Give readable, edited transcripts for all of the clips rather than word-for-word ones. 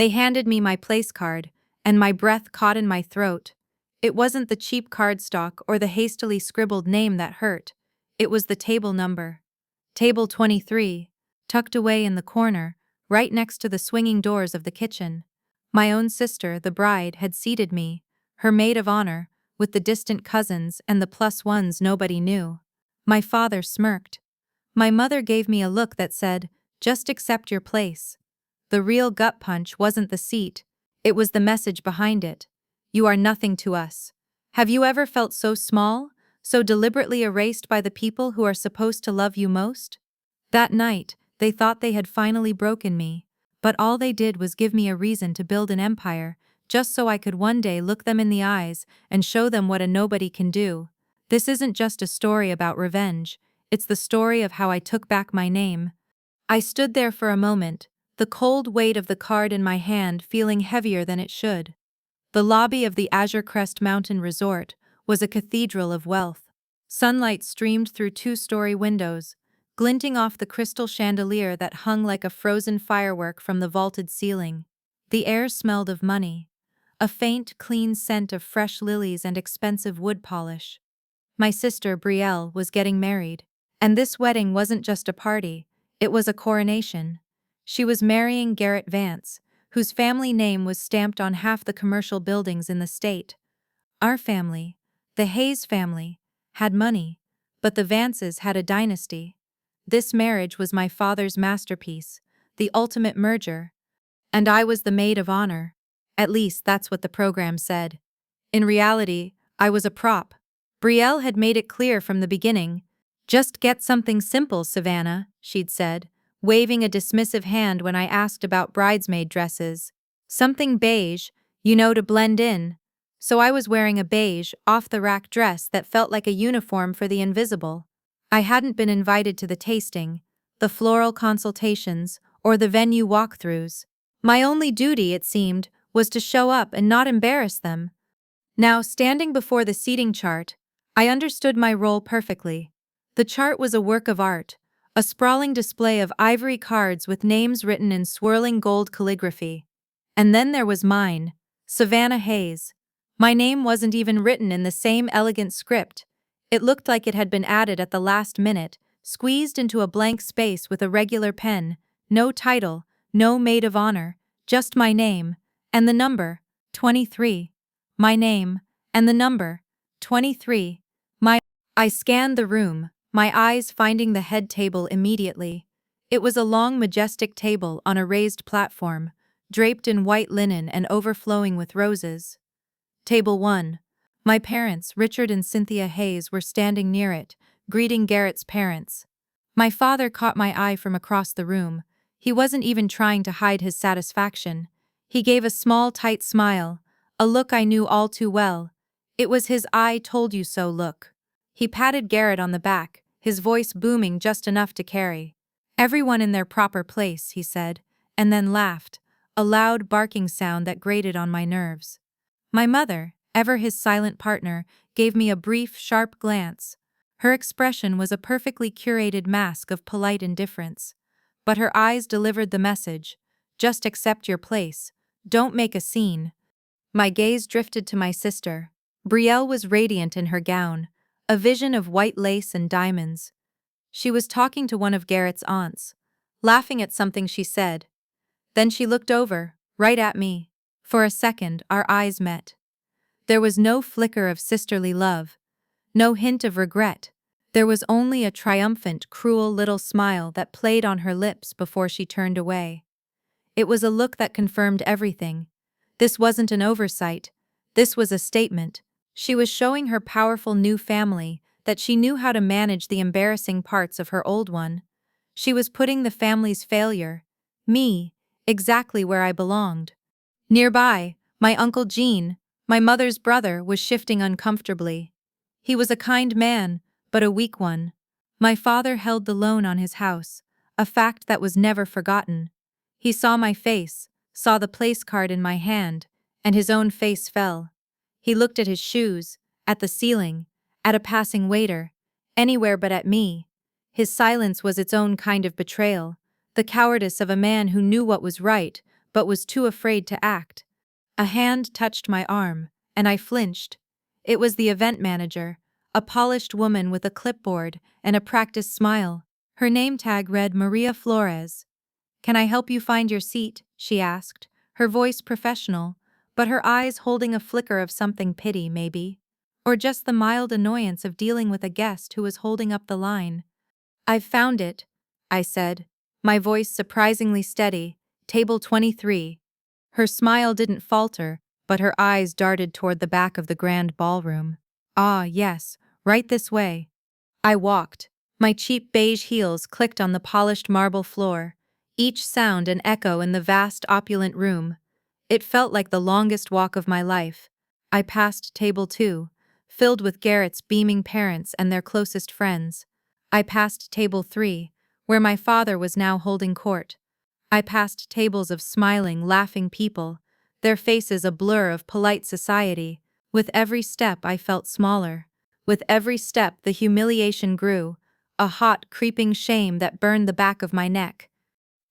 They handed me my place card, and my breath caught in my throat. It wasn't the cheap cardstock or the hastily scribbled name that hurt. It was the table number. Table 23, tucked away in the corner, right next to the swinging doors of the kitchen. My own sister, the bride, had seated me, her maid of honor, with the distant cousins and the plus ones nobody knew. My father smirked. My mother gave me a look that said, "Just accept your place." The real gut punch wasn't the seat, it was the message behind it. You are nothing to us. Have you ever felt so small, so deliberately erased by the people who are supposed to love you most? That night, they thought they had finally broken me, but all they did was give me a reason to build an empire, just so I could one day look them in the eyes and show them what a nobody can do. This isn't just a story about revenge, it's the story of how I took back my name. I stood there for a moment, the cold weight of the card in my hand feeling heavier than it should. The lobby of the Azure Crest Mountain Resort was a cathedral of wealth. Sunlight streamed through two-story windows, glinting off the crystal chandelier that hung like a frozen firework from the vaulted ceiling. The air smelled of money, a faint, clean scent of fresh lilies and expensive wood polish. My sister, Brielle, was getting married. And this wedding wasn't just a party, it was a coronation. She was marrying Garrett Vance, whose family name was stamped on half the commercial buildings in the state. Our family, the Hayes family, had money, but the Vances had a dynasty. This marriage was my father's masterpiece, the ultimate merger, and I was the maid of honor. At least that's what the program said. In reality, I was a prop. Brielle had made it clear from the beginning. "Just get something simple, Savannah," she'd said, waving a dismissive hand when I asked about bridesmaid dresses. "Something beige, to blend in." So I was wearing a beige, off-the-rack dress that felt like a uniform for the invisible. I hadn't been invited to the tasting, the floral consultations, or the venue walkthroughs. My only duty, it seemed, was to show up and not embarrass them. Now, standing before the seating chart, I understood my role perfectly. The chart was a work of art, a sprawling display of ivory cards with names written in swirling gold calligraphy. And then there was mine, Savannah Hayes. My name wasn't even written in the same elegant script. It looked like it had been added at the last minute, squeezed into a blank space with a regular pen. No title, no maid of honor, just my name, and the number, 23. My name, and the number, 23. I scanned the room, my eyes finding the head table immediately. It was a long, majestic table on a raised platform, draped in white linen and overflowing with roses. Table 1. My parents, Richard and Cynthia Hayes, were standing near it, greeting Garrett's parents. My father caught my eye from across the room. He wasn't even trying to hide his satisfaction. He gave a small, tight smile, a look I knew all too well. It was his "I told you so" look. He patted Garrett on the back, his voice booming just enough to carry. "Everyone in their proper place," he said, and then laughed, a loud barking sound that grated on my nerves. My mother, ever his silent partner, gave me a brief, sharp glance. Her expression was a perfectly curated mask of polite indifference. But her eyes delivered the message: just accept your place, don't make a scene. My gaze drifted to my sister. Brielle was radiant in her gown, a vision of white lace and diamonds. She was talking to one of Garrett's aunts, laughing at something she said. Then she looked over, right at me. For a second, our eyes met. There was no flicker of sisterly love, no hint of regret. There was only a triumphant, cruel little smile that played on her lips before she turned away. It was a look that confirmed everything. This wasn't an oversight. This was a statement. She was showing her powerful new family that she knew how to manage the embarrassing parts of her old one. She was putting the family's failure, me, exactly where I belonged. Nearby, my Uncle Gene, my mother's brother, was shifting uncomfortably. He was a kind man, but a weak one. My father held the loan on his house, a fact that was never forgotten. He saw my face, saw the place card in my hand, and his own face fell. He looked at his shoes, at the ceiling, at a passing waiter, anywhere but at me. His silence was its own kind of betrayal, the cowardice of a man who knew what was right, but was too afraid to act. A hand touched my arm, and I flinched. It was the event manager, a polished woman with a clipboard and a practiced smile. Her name tag read Maria Flores. "Can I help you find your seat?" she asked, her voice professional, but her eyes holding a flicker of something pity, maybe. Or just the mild annoyance of dealing with a guest who was holding up the line. "I've found it," I said, my voice surprisingly steady. "Table 23. Her smile didn't falter, but her eyes darted toward the back of the grand ballroom. "Ah, yes, right this way." I walked. My cheap beige heels clicked on the polished marble floor, each sound an echo in the vast opulent room. It felt like the longest walk of my life. I passed table 2, filled with Garrett's beaming parents and their closest friends. I passed table 3, where my father was now holding court. I passed tables of smiling, laughing people, their faces a blur of polite society. With every step I felt smaller. With every step the humiliation grew, a hot, creeping shame that burned the back of my neck.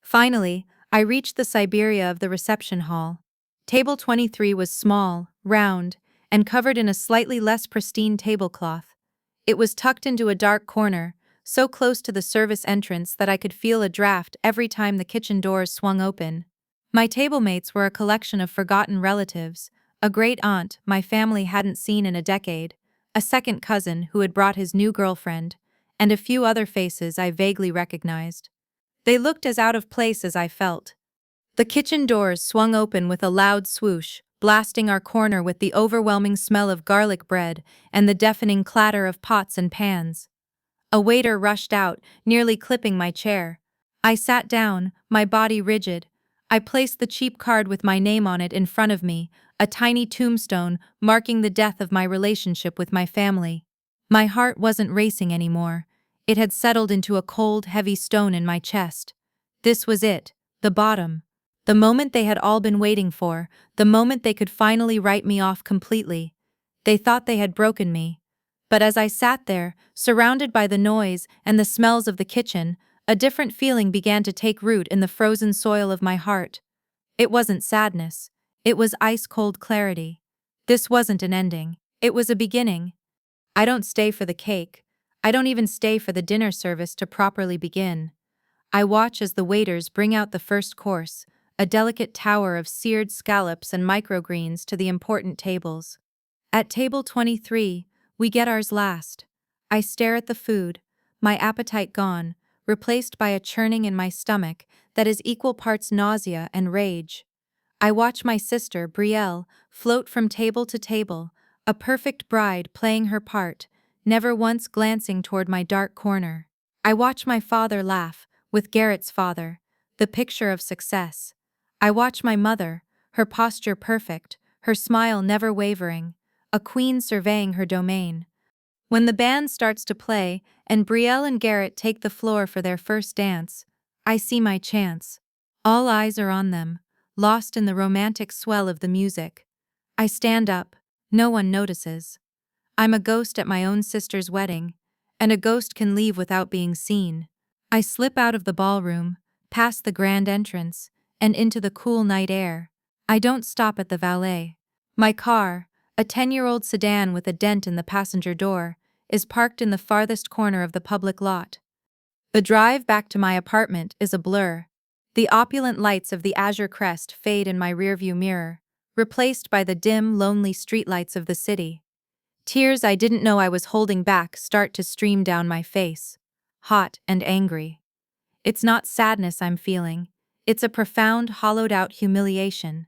Finally, I reached the Siberia of the reception hall. Table 23 was small, round, and covered in a slightly less pristine tablecloth. It was tucked into a dark corner, so close to the service entrance that I could feel a draft every time the kitchen doors swung open. My tablemates were a collection of forgotten relatives, a great aunt my family hadn't seen in a decade, a second cousin who had brought his new girlfriend, and a few other faces I vaguely recognized. They looked as out of place as I felt. The kitchen doors swung open with a loud swoosh, blasting our corner with the overwhelming smell of garlic bread and the deafening clatter of pots and pans. A waiter rushed out, nearly clipping my chair. I sat down, my body rigid. I placed the cheap card with my name on it in front of me, a tiny tombstone marking the death of my relationship with my family. My heart wasn't racing anymore. It had settled into a cold, heavy stone in my chest. This was it, the bottom. The moment they had all been waiting for, the moment they could finally write me off completely. They thought they had broken me. But as I sat there, surrounded by the noise and the smells of the kitchen, a different feeling began to take root in the frozen soil of my heart. It wasn't sadness. It was ice-cold clarity. This wasn't an ending. It was a beginning. I don't stay for the cake. I don't even stay for the dinner service to properly begin. I watch as the waiters bring out the first course, a delicate tower of seared scallops and microgreens to the important tables. At table 23, we get ours last. I stare at the food, my appetite gone, replaced by a churning in my stomach that is equal parts nausea and rage. I watch my sister, Brielle, float from table to table, a perfect bride playing her part, never once glancing toward my dark corner. I watch my father laugh, with Garrett's father, the picture of success. I watch my mother, her posture perfect, her smile never wavering, a queen surveying her domain. When the band starts to play and Brielle and Garrett take the floor for their first dance, I see my chance. All eyes are on them, lost in the romantic swell of the music. I stand up. No one notices. I'm a ghost at my own sister's wedding, and a ghost can leave without being seen. I slip out of the ballroom, past the grand entrance, and into the cool night air. I don't stop at the valet. My car, a 10-year-old sedan with a dent in the passenger door, is parked in the farthest corner of the public lot. The drive back to my apartment is a blur. The opulent lights of the Azure Crest fade in my rearview mirror, replaced by the dim, lonely streetlights of the city. Tears I didn't know I was holding back start to stream down my face, hot and angry. It's not sadness I'm feeling. It's a profound, hollowed-out humiliation.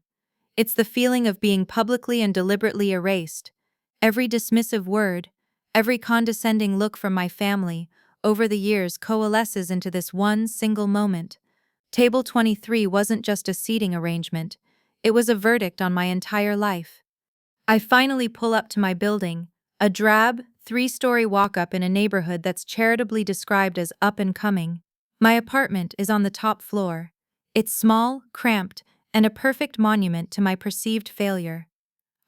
It's the feeling of being publicly and deliberately erased. Every dismissive word, every condescending look from my family, over the years coalesces into this one single moment. Table 23 wasn't just a seating arrangement. It was a verdict on my entire life. I finally pull up to my building, a drab, 3-story walk-up in a neighborhood that's charitably described as up and coming. My apartment is on the top floor. It's small, cramped, and a perfect monument to my perceived failure.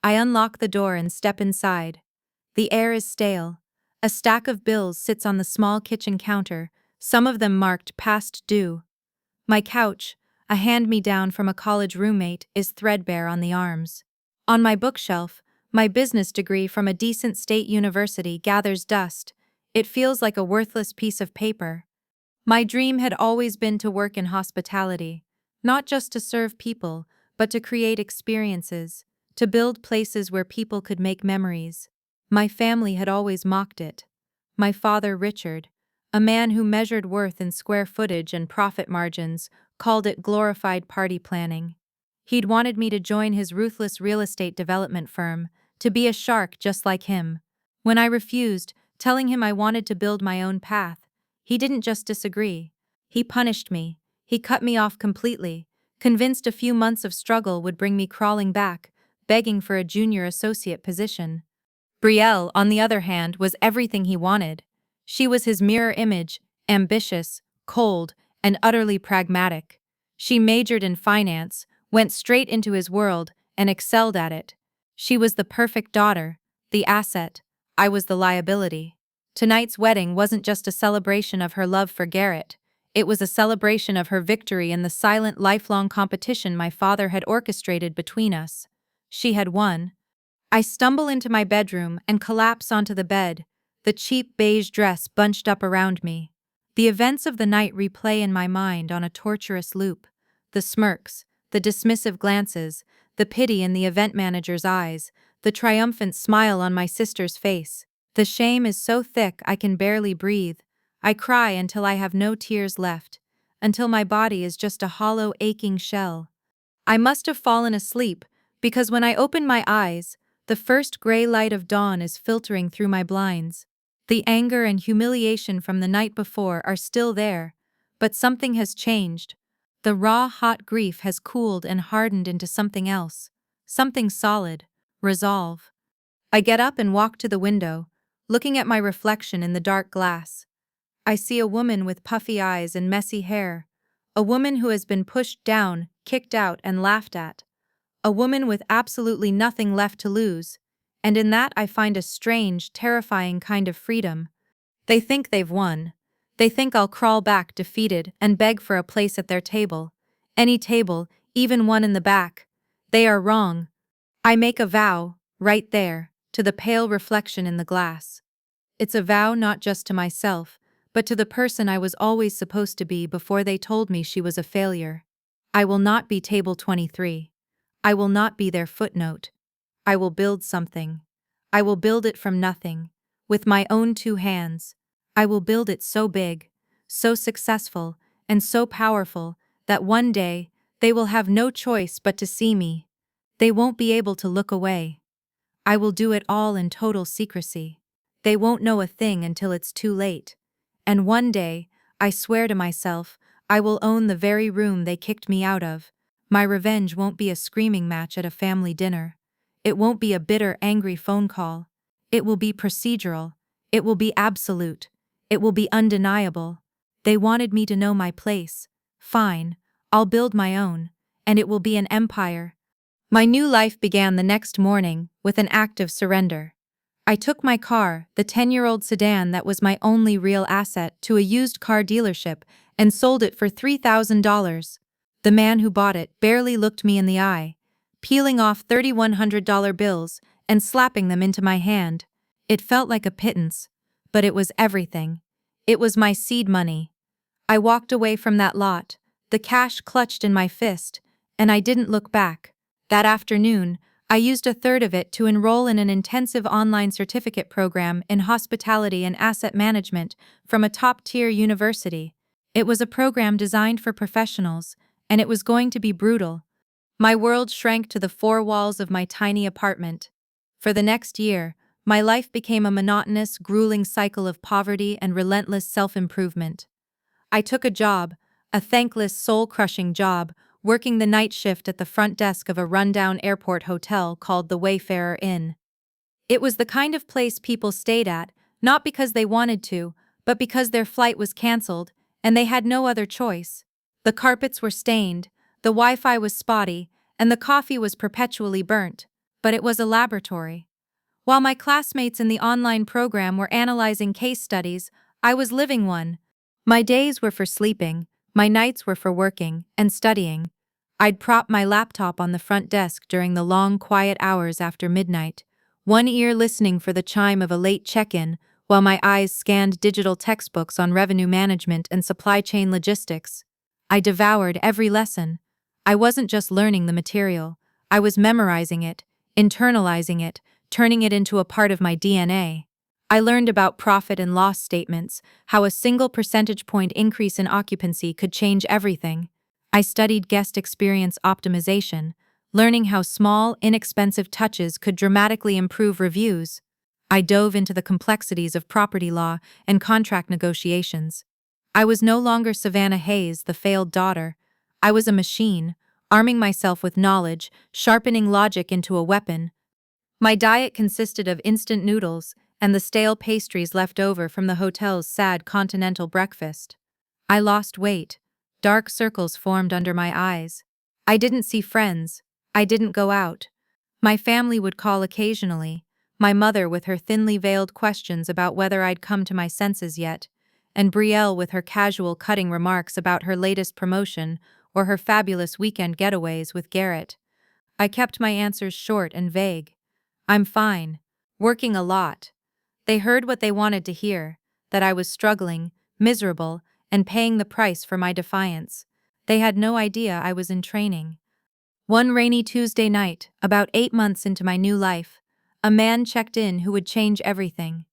I unlock the door and step inside. The air is stale. A stack of bills sits on the small kitchen counter, some of them marked past due. My couch, a hand-me-down from a college roommate, is threadbare on the arms. On my bookshelf, my business degree from a decent state university gathers dust. It feels like a worthless piece of paper. My dream had always been to work in hospitality, not just to serve people, but to create experiences, to build places where people could make memories. My family had always mocked it. My father, Richard, a man who measured worth in square footage and profit margins, called it glorified party planning. He'd wanted me to join his ruthless real estate development firm, to be a shark just like him. When I refused, telling him I wanted to build my own path, he didn't just disagree. He punished me. He cut me off completely, convinced a few months of struggle would bring me crawling back, begging for a junior associate position. Brielle, on the other hand, was everything he wanted. She was his mirror image, ambitious, cold, and utterly pragmatic. She majored in finance, went straight into his world, and excelled at it. She was the perfect daughter, the asset. I was the liability. Tonight's wedding wasn't just a celebration of her love for Garrett. It was a celebration of her victory in the silent, lifelong competition my father had orchestrated between us. She had won. I stumble into my bedroom and collapse onto the bed, the cheap beige dress bunched up around me. The events of the night replay in my mind on a torturous loop. The smirks, the dismissive glances, the pity in the event manager's eyes, the triumphant smile on my sister's face. The shame is so thick I can barely breathe. I cry until I have no tears left, until my body is just a hollow, aching shell. I must have fallen asleep, because when I open my eyes, the first gray light of dawn is filtering through my blinds. The anger and humiliation from the night before are still there, but something has changed. The raw, hot grief has cooled and hardened into something else, something solid, resolve. I get up and walk to the window, looking at my reflection in the dark glass. I see a woman with puffy eyes and messy hair, a woman who has been pushed down, kicked out, and laughed at. A woman with absolutely nothing left to lose, and in that I find a strange, terrifying kind of freedom. They think they've won. They think I'll crawl back defeated and beg for a place at their table. Any table, even one in the back. They are wrong. I make a vow, right there, to the pale reflection in the glass. It's a vow not just to myself, but to the person I was always supposed to be before they told me she was a failure. I will not be table 23. I will not be their footnote. I will build something. I will build it from nothing, with my own two hands. I will build it so big, so successful, and so powerful that one day they will have no choice but to see me. They won't be able to look away. I will do it all in total secrecy. They won't know a thing until it's too late. And one day, I swear to myself, I will own the very room they kicked me out of. My revenge won't be a screaming match at a family dinner. It won't be a bitter, angry phone call. It will be procedural. It will be absolute. It will be undeniable. They wanted me to know my place. Fine, I'll build my own, and it will be an empire. My new life began the next morning with an act of surrender. I took my car, the 10-year-old sedan that was my only real asset, to a used car dealership and sold it for $3,000. The man who bought it barely looked me in the eye, peeling off $3,100 bills and slapping them into my hand. It felt like a pittance, but it was everything. It was my seed money. I walked away from that lot, the cash clutched in my fist, and I didn't look back. That afternoon, I used a third of it to enroll in an intensive online certificate program in hospitality and asset management from a top-tier university. It was a program designed for professionals, and it was going to be brutal. My world shrank to the four walls of my tiny apartment. For the next year, my life became a monotonous, grueling cycle of poverty and relentless self-improvement. I took a job, a thankless, soul-crushing job, working the night shift at the front desk of a rundown airport hotel called the Wayfarer Inn. It was the kind of place people stayed at, not because they wanted to, but because their flight was canceled, and they had no other choice. The carpets were stained, the Wi-Fi was spotty, and the coffee was perpetually burnt, but it was a laboratory. While my classmates in the online program were analyzing case studies, I was living one. My days were for sleeping, My nights were for working and studying. I'd prop my laptop on the front desk during the long, quiet hours after midnight, one ear listening for the chime of a late check-in, while my eyes scanned digital textbooks on revenue management and supply chain logistics. I devoured every lesson. I wasn't just learning the material, I was memorizing it, internalizing it, turning it into a part of my DNA. I learned about profit and loss statements, how a single percentage point increase in occupancy could change everything. I studied guest experience optimization, learning how small, inexpensive touches could dramatically improve reviews. I dove into the complexities of property law and contract negotiations. I was no longer Savannah Hayes, the failed daughter. I was a machine, arming myself with knowledge, sharpening logic into a weapon. My diet consisted of instant noodles and the stale pastries left over from the hotel's sad continental breakfast. I lost weight. Dark circles formed under my eyes. I didn't see friends. I didn't go out. My family would call occasionally, my mother with her thinly veiled questions about whether I'd come to my senses yet, and Brielle with her casual cutting remarks about her latest promotion or her fabulous weekend getaways with Garrett. I kept my answers short and vague. I'm fine. Working a lot. They heard what they wanted to hear, that I was struggling, miserable, and paying the price for my defiance. They had no idea I was in training. One rainy Tuesday night, about 8 months into my new life, a man checked in who would change everything.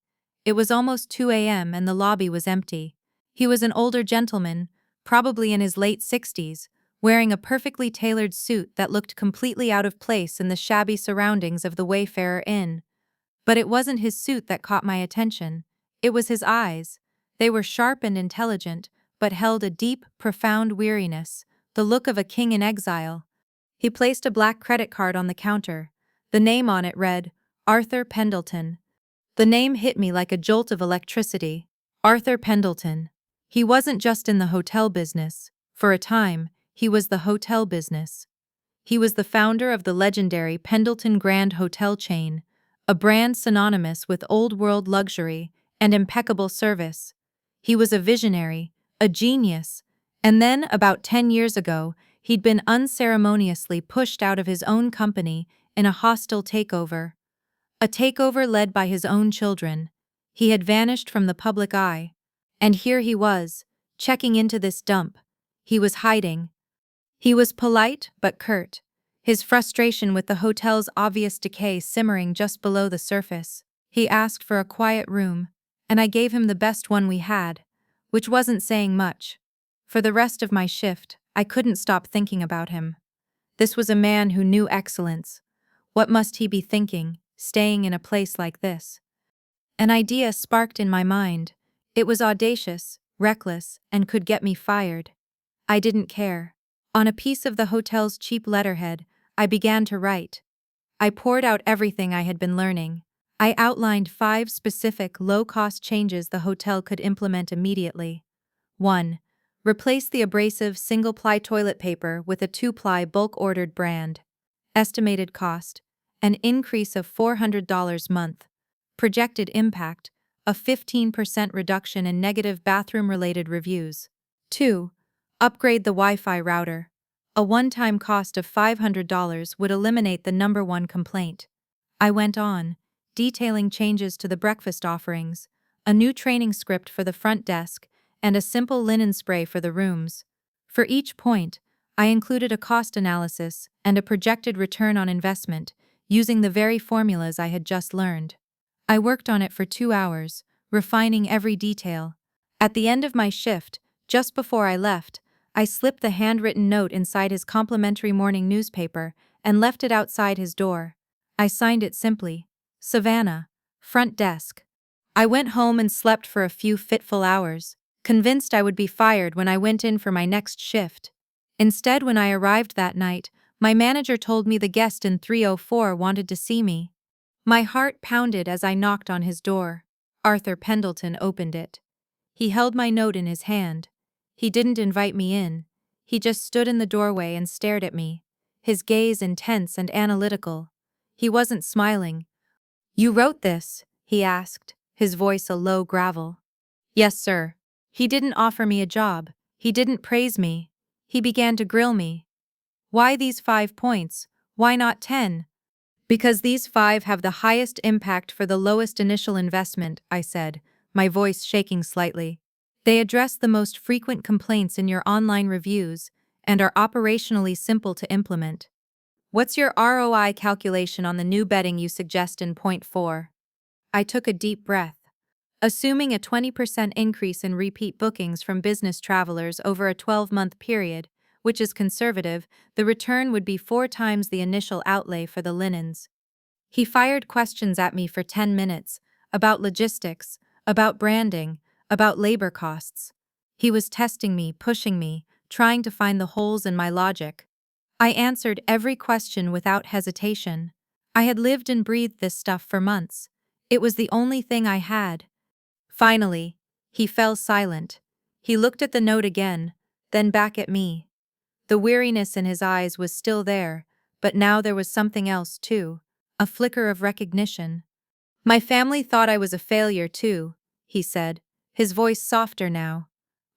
It was almost 2 a.m. and the lobby was empty. He was an older gentleman, probably in his late 60s, wearing a perfectly tailored suit that looked completely out of place in the shabby surroundings of the Wayfarer Inn. But it wasn't his suit that caught my attention. It was his eyes. They were sharp and intelligent, but held a deep, profound weariness, the look of a king in exile. He placed a black credit card on the counter. The name on it read, Arthur Pendleton. The name hit me like a jolt of electricity. Arthur Pendleton. He wasn't just in the hotel business. For a time, he was the hotel business. He was the founder of the legendary Pendleton Grand Hotel chain, a brand synonymous with old-world luxury and impeccable service. He was a visionary, a genius, and then, about 10 years ago, he'd been unceremoniously pushed out of his own company in a hostile takeover. A takeover led by his own children. He had vanished from the public eye. And here he was, checking into this dump. He was hiding. He was polite but curt, his frustration with the hotel's obvious decay simmering just below the surface. He asked for a quiet room, and I gave him the best one we had, which wasn't saying much. For the rest of my shift, I couldn't stop thinking about him. This was a man who knew excellence. What must he be thinking, staying in a place like this? An idea sparked in my mind. It was audacious, reckless, and could get me fired. I didn't care. On a piece of the hotel's cheap letterhead, I began to write. I poured out everything I had been learning. I outlined 5 specific, low-cost changes the hotel could implement immediately. 1. Replace the abrasive single-ply toilet paper with a 2-ply bulk-ordered brand. Estimated cost, an increase of $400 month. Projected impact, a 15% reduction in negative bathroom-related reviews. 2. Upgrade the Wi-Fi router. A one-time cost of $500 would eliminate the number one complaint. I went on, detailing changes to the breakfast offerings, a new training script for the front desk, and a simple linen spray for the rooms. For each point, I included a cost analysis and a projected return on investment, using the very formulas I had just learned. I worked on it for 2 hours, refining every detail. At the end of my shift, just before I left, I slipped the handwritten note inside his complimentary morning newspaper and left it outside his door. I signed it simply, Savannah, front desk. I went home and slept for a few fitful hours, convinced I would be fired when I went in for my next shift. Instead, when I arrived that night, my manager told me the guest in 304 wanted to see me. My heart pounded as I knocked on his door. Arthur Pendleton opened it. He held my note in his hand. He didn't invite me in. He just stood in the doorway and stared at me, his gaze intense and analytical. He wasn't smiling. "You wrote this?" he asked, his voice a low gravel. "Yes, sir." He didn't offer me a job. He didn't praise me. He began to grill me. Why these 5 points? Why not 10? Because these 5 have the highest impact for the lowest initial investment, I said, my voice shaking slightly. They address the most frequent complaints in your online reviews and are operationally simple to implement. What's your ROI calculation on the new betting you suggest in point 4? I took a deep breath. Assuming a 20% increase in repeat bookings from business travelers over a 12-month period, which is conservative, the return would be 4 times the initial outlay for the linens. He fired questions at me for 10 minutes, about logistics, about branding, about labor costs. He was testing me, pushing me, trying to find the holes in my logic. I answered every question without hesitation. I had lived and breathed this stuff for months. It was the only thing I had. Finally, he fell silent. He looked at the note again, then back at me. The weariness in his eyes was still there, but now there was something else too, a flicker of recognition. My family thought I was a failure too, he said, his voice softer now.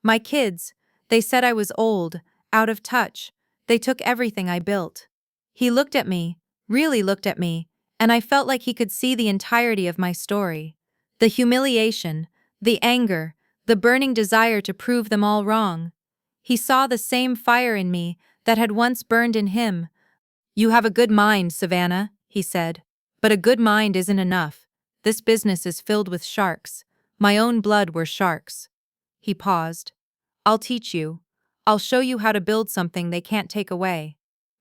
My kids, they said I was old, out of touch. They took everything I built. He looked at me, really looked at me, and I felt like he could see the entirety of my story. The humiliation, the anger, the burning desire to prove them all wrong. He saw the same fire in me that had once burned in him. You have a good mind, Savannah, he said. But a good mind isn't enough. This business is filled with sharks. My own blood were sharks. He paused. I'll teach you. I'll show you how to build something they can't take away.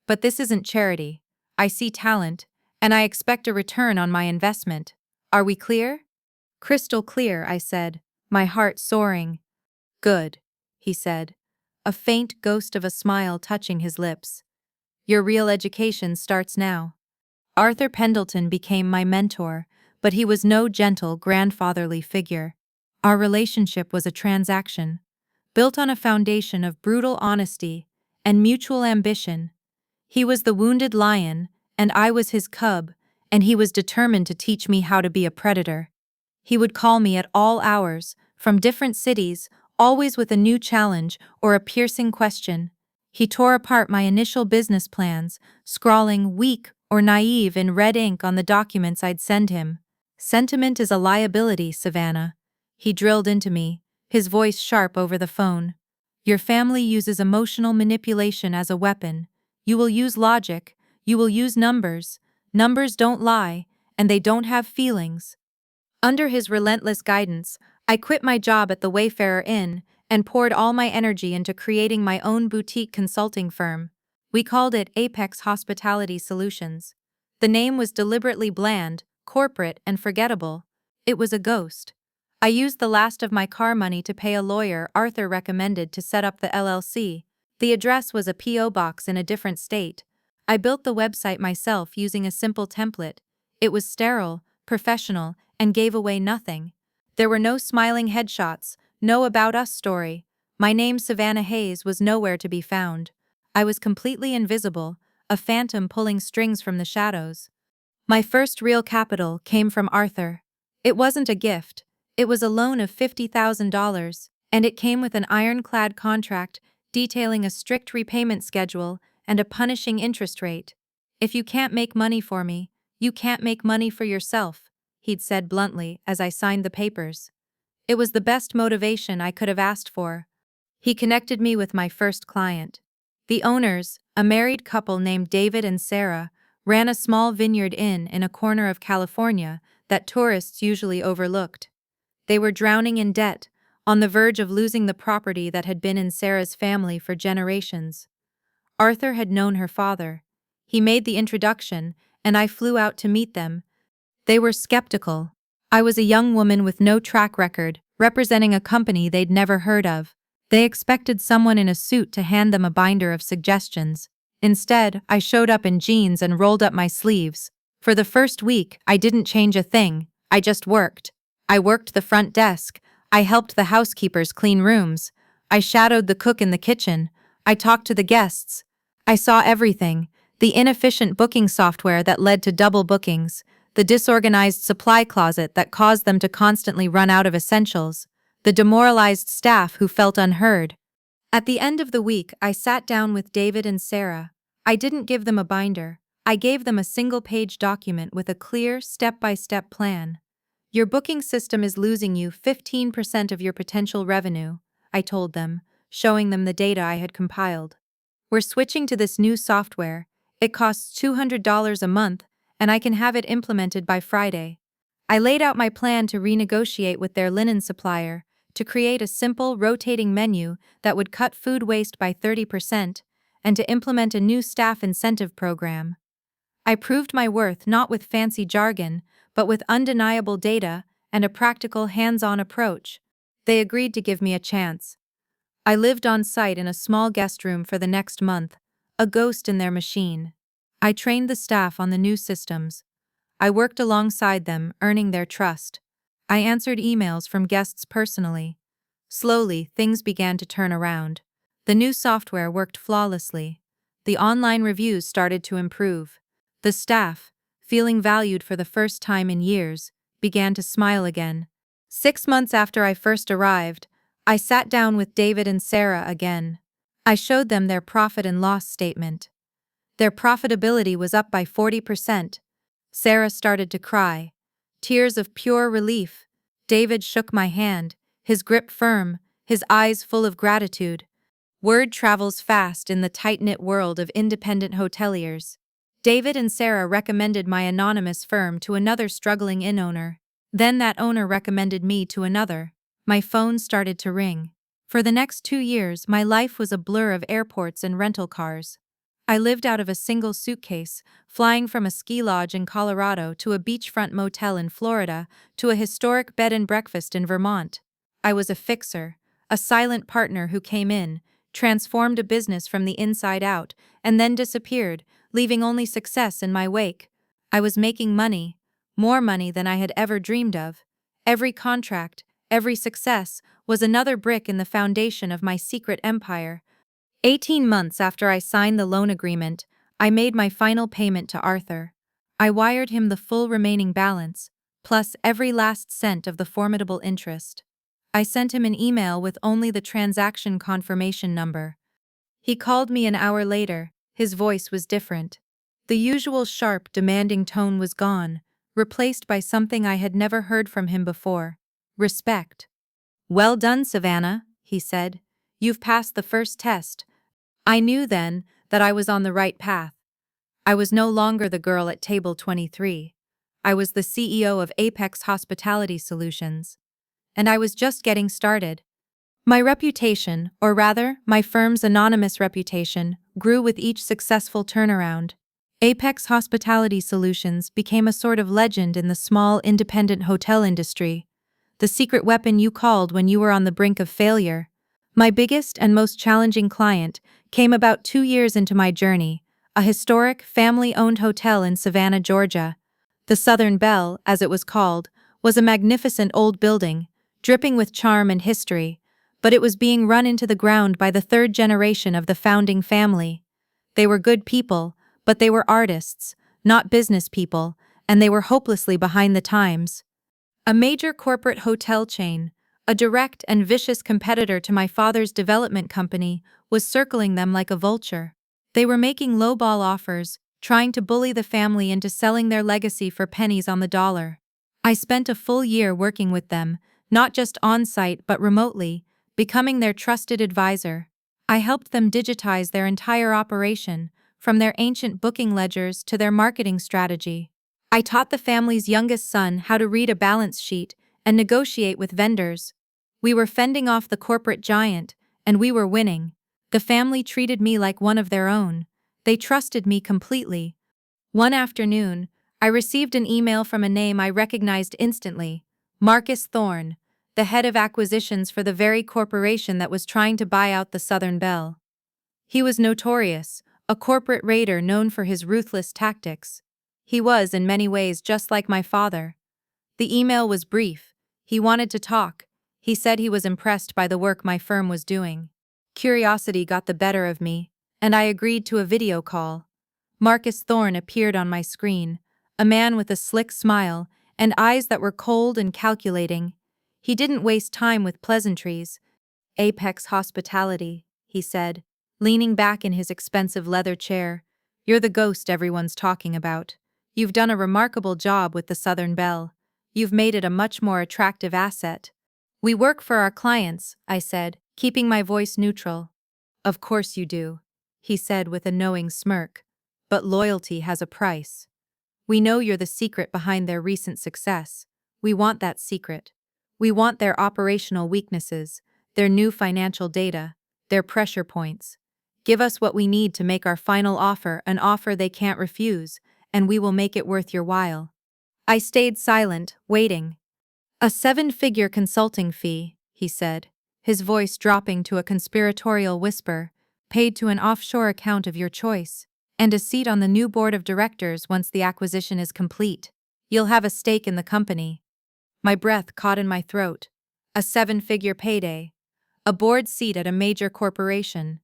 But this isn't charity. I see talent, and I expect a return on my investment. Are we clear? Crystal clear, I said, my heart soaring. Good, he said, a faint ghost of a smile touching his lips. Your real education starts now. Arthur Pendleton became my mentor, but he was no gentle, grandfatherly figure. Our relationship was a transaction, built on a foundation of brutal honesty and mutual ambition. He was the wounded lion, and I was his cub, and he was determined to teach me how to be a predator. He would call me at all hours, from different cities, always with a new challenge or a piercing question. He tore apart my initial business plans, scrawling weak or naive in red ink on the documents I'd send him. Sentiment is a liability, Savannah. He drilled into me, his voice sharp over the phone. Your family uses emotional manipulation as a weapon. You will use logic, you will use numbers. Numbers don't lie, and they don't have feelings. Under his relentless guidance, I quit my job at the Wayfarer Inn and poured all my energy into creating my own boutique consulting firm. We called it Apex Hospitality Solutions. The name was deliberately bland, corporate, and forgettable. It was a ghost. I used the last of my car money to pay a lawyer Arthur recommended to set up the LLC. The address was a P.O. box in a different state. I built the website myself using a simple template. It was sterile, professional, and gave away nothing. There were no smiling headshots, no about us story. My name, Savannah Hayes, was nowhere to be found. I was completely invisible, a phantom pulling strings from the shadows. My first real capital came from Arthur. It wasn't a gift. It was a loan of $50,000, and it came with an ironclad contract detailing a strict repayment schedule and a punishing interest rate. If you can't make money for me, you can't make money for yourself, he'd said bluntly as I signed the papers. It was the best motivation I could have asked for. He connected me with my first client. The owners, a married couple named David and Sarah, ran a small vineyard inn in a corner of California that tourists usually overlooked. They were drowning in debt, on the verge of losing the property that had been in Sarah's family for generations. Arthur had known her father. He made the introduction, and I flew out to meet them. They were skeptical. I was a young woman with no track record, representing a company they'd never heard of. They expected someone in a suit to hand them a binder of suggestions. Instead, I showed up in jeans and rolled up my sleeves. For the first week, I didn't change a thing. I just worked. I worked the front desk. I helped the housekeepers clean rooms. I shadowed the cook in the kitchen. I talked to the guests. I saw everything. The inefficient booking software that led to double bookings. The disorganized supply closet that caused them to constantly run out of essentials. The demoralized staff who felt unheard. At the end of the week, I sat down with David and Sarah. I didn't give them a binder. I gave them a single-page document with a clear, step-by-step plan. Your booking system is losing you 15% of your potential revenue, I told them, showing them the data I had compiled. We're switching to this new software. It costs $200 a month, and I can have it implemented by Friday. I laid out my plan to renegotiate with their linen supplier, to create a simple, rotating menu that would cut food waste by 30%, and to implement a new staff incentive program. I proved my worth not with fancy jargon, but with undeniable data and a practical, hands-on approach. They agreed to give me a chance. I lived on site in a small guest room for the next month, a ghost in their machine. I trained the staff on the new systems. I worked alongside them, earning their trust. I answered emails from guests personally. Slowly, things began to turn around. The new software worked flawlessly. The online reviews started to improve. The staff, feeling valued for the first time in years, began to smile again. 6 months after I first arrived, I sat down with David and Sarah again. I showed them their profit and loss statement. Their profitability was up by 40%. Sarah started to cry. Tears of pure relief. David shook my hand, his grip firm, his eyes full of gratitude. Word travels fast in the tight-knit world of independent hoteliers. David and Sarah recommended my anonymous firm to another struggling inn owner. Then that owner recommended me to another. My phone started to ring. For the next 2 years, my life was a blur of airports and rental cars. I lived out of a single suitcase, flying from a ski lodge in Colorado to a beachfront motel in Florida to a historic bed and breakfast in Vermont. I was a fixer, a silent partner who came in, transformed a business from the inside out, and then disappeared, leaving only success in my wake. I was making money, more money than I had ever dreamed of. Every contract, every success, was another brick in the foundation of my secret empire. 18 months after I signed the loan agreement, I made my final payment to Arthur. I wired him the full remaining balance, plus every last cent of the formidable interest. I sent him an email with only the transaction confirmation number. He called me an hour later. His voice was different. The usual sharp, demanding tone was gone, replaced by something I had never heard from him before: respect. "Well done, Savannah," he said. "You've passed the first test." I knew then that I was on the right path. I was no longer the girl at table 23. I was the CEO of Apex Hospitality Solutions. And I was just getting started. My reputation, or rather, my firm's anonymous reputation, grew with each successful turnaround. Apex Hospitality Solutions became a sort of legend in the small, independent hotel industry. The secret weapon you called when you were on the brink of failure. My biggest and most challenging client came about 2 years into my journey, a historic, family-owned hotel in Savannah, Georgia. The Southern Belle, as it was called, was a magnificent old building, dripping with charm and history, but it was being run into the ground by the third generation of the founding family. They were good people, but they were artists, not business people, and they were hopelessly behind the times. A major corporate hotel chain, a direct and vicious competitor to my father's development company, was circling them like a vulture. They were making lowball offers, trying to bully the family into selling their legacy for pennies on the dollar. I spent a full year working with them, not just on-site but remotely, becoming their trusted advisor. I helped them digitize their entire operation, from their ancient booking ledgers to their marketing strategy. I taught the family's youngest son how to read a balance sheet and negotiate with vendors. We were fending off the corporate giant, and we were winning. The family treated me like one of their own. They trusted me completely. One afternoon, I received an email from a name I recognized instantly: Marcus Thorne, the head of acquisitions for the very corporation that was trying to buy out the Southern Belle. He was notorious, a corporate raider known for his ruthless tactics. He was, in many ways, just like my father. The email was brief. He wanted to talk. He said he was impressed by the work my firm was doing. Curiosity got the better of me, and I agreed to a video call. Marcus Thorne appeared on my screen, a man with a slick smile and eyes that were cold and calculating. He didn't waste time with pleasantries. "Apex Hospitality," he said, leaning back in his expensive leather chair. You're the ghost everyone's talking about. You've done a remarkable job with the Southern Belle. You've made it a much more attractive asset. We work for our clients, I said, keeping my voice neutral. Of course you do, he said with a knowing smirk. But loyalty has a price. We know you're the secret behind their recent success. We want that secret. We want their operational weaknesses, their new financial data, their pressure points. Give us what we need to make our final offer an offer they can't refuse, and we will make it worth your while. I stayed silent, waiting. A 7-figure consulting fee, he said, his voice dropping to a conspiratorial whisper, paid to an offshore account of your choice, and a seat on the new board of directors once the acquisition is complete. You'll have a stake in the company. My breath caught in my throat. A 7-figure payday. A board seat at a major corporation.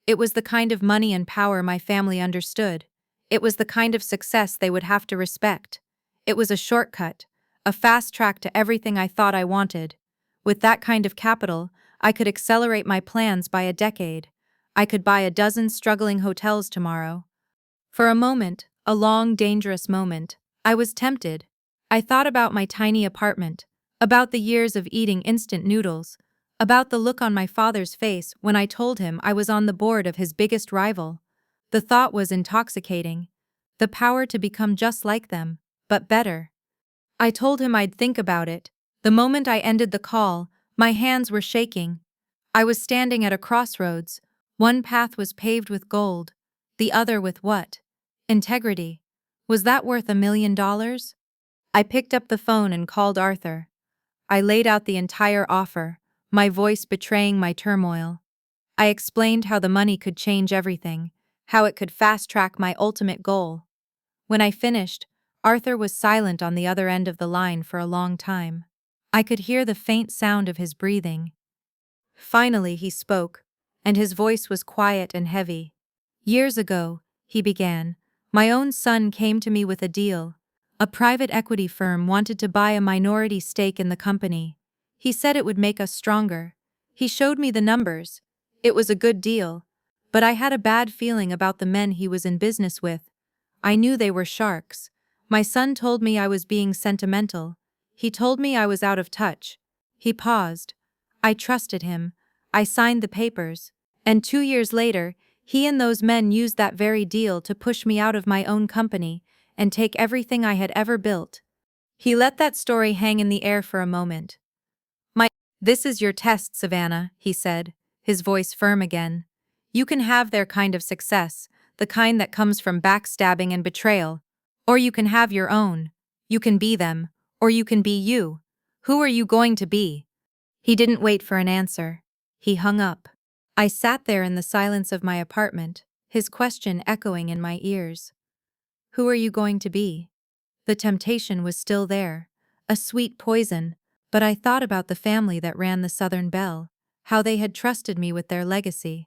It was the kind of money and power my family understood. It was the kind of success they would have to respect. It was a shortcut, a fast track to everything I thought I wanted. With that kind of capital, I could accelerate my plans by a decade. I could buy a dozen struggling hotels tomorrow. For a moment, a long, dangerous moment, I was tempted. I thought about my tiny apartment, about the years of eating instant noodles, about the look on my father's face when I told him I was on the board of his biggest rival. The thought was intoxicating. The power to become just like them, but better. I told him I'd think about it. The moment I ended the call, my hands were shaking. I was standing at a crossroads. One path was paved with gold, the other with what? Integrity. Was that worth $1 million? I picked up the phone and called Arthur. I laid out the entire offer, my voice betraying my turmoil. I explained how the money could change everything, how it could fast-track my ultimate goal. When I finished, Arthur was silent on the other end of the line for a long time. I could hear the faint sound of his breathing. Finally he spoke, and his voice was quiet and heavy. Years ago, he began, my own son came to me with a deal. A private equity firm wanted to buy a minority stake in the company. He said it would make us stronger. He showed me the numbers. It was a good deal. But I had a bad feeling about the men he was in business with. I knew they were sharks. My son told me I was being sentimental. He told me I was out of touch. He paused. I trusted him. I signed the papers. And 2 years later, he and those men used that very deal to push me out of my own company and take everything I had ever built. He let that story hang in the air for a moment. This is your test, Savannah, he said, his voice firm again. You can have their kind of success, the kind that comes from backstabbing and betrayal. Or you can have your own. You can be them, or you can be you. Who are you going to be? He didn't wait for an answer. He hung up. I sat there in the silence of my apartment, his question echoing in my ears. Who are you going to be? The temptation was still there, a sweet poison, but I thought about the family that ran the Southern Belle, how they had trusted me with their legacy.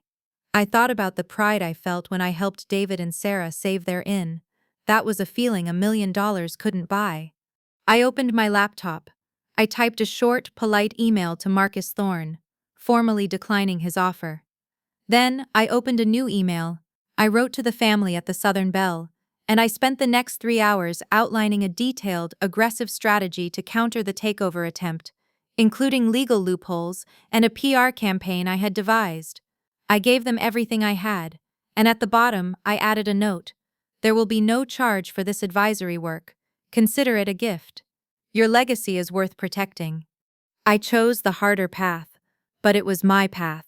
I thought about the pride I felt when I helped David and Sarah save their inn. That was a feeling $1 million couldn't buy. I opened my laptop. I typed a short, polite email to Marcus Thorne, formally declining his offer. Then, I opened a new email. I wrote to the family at the Southern Belle, and I spent the next 3 hours outlining a detailed, aggressive strategy to counter the takeover attempt, including legal loopholes and a PR campaign I had devised. I gave them everything I had, and at the bottom I added a note. There will be no charge for this advisory work. Consider it a gift. Your legacy is worth protecting. I chose the harder path, but it was my path.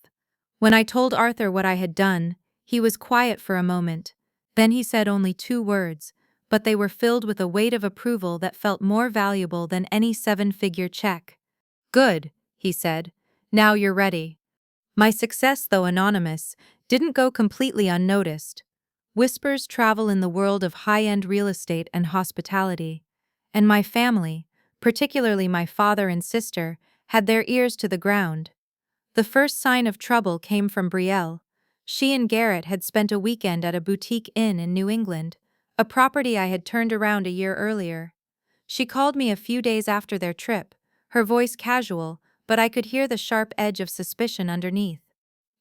When I told Arthur what I had done, he was quiet for a moment. Then he said only 2 words, but they were filled with a weight of approval that felt more valuable than any 7-figure check. Good, he said. Now you're ready. My success, though anonymous, didn't go completely unnoticed. Whispers travel in the world of high-end real estate and hospitality, and my family, particularly my father and sister, had their ears to the ground. The first sign of trouble came from Betrayal. She and Garrett had spent a weekend at a boutique inn in New England, a property I had turned around a year earlier. She called me a few days after their trip, her voice casual, but I could hear the sharp edge of suspicion underneath.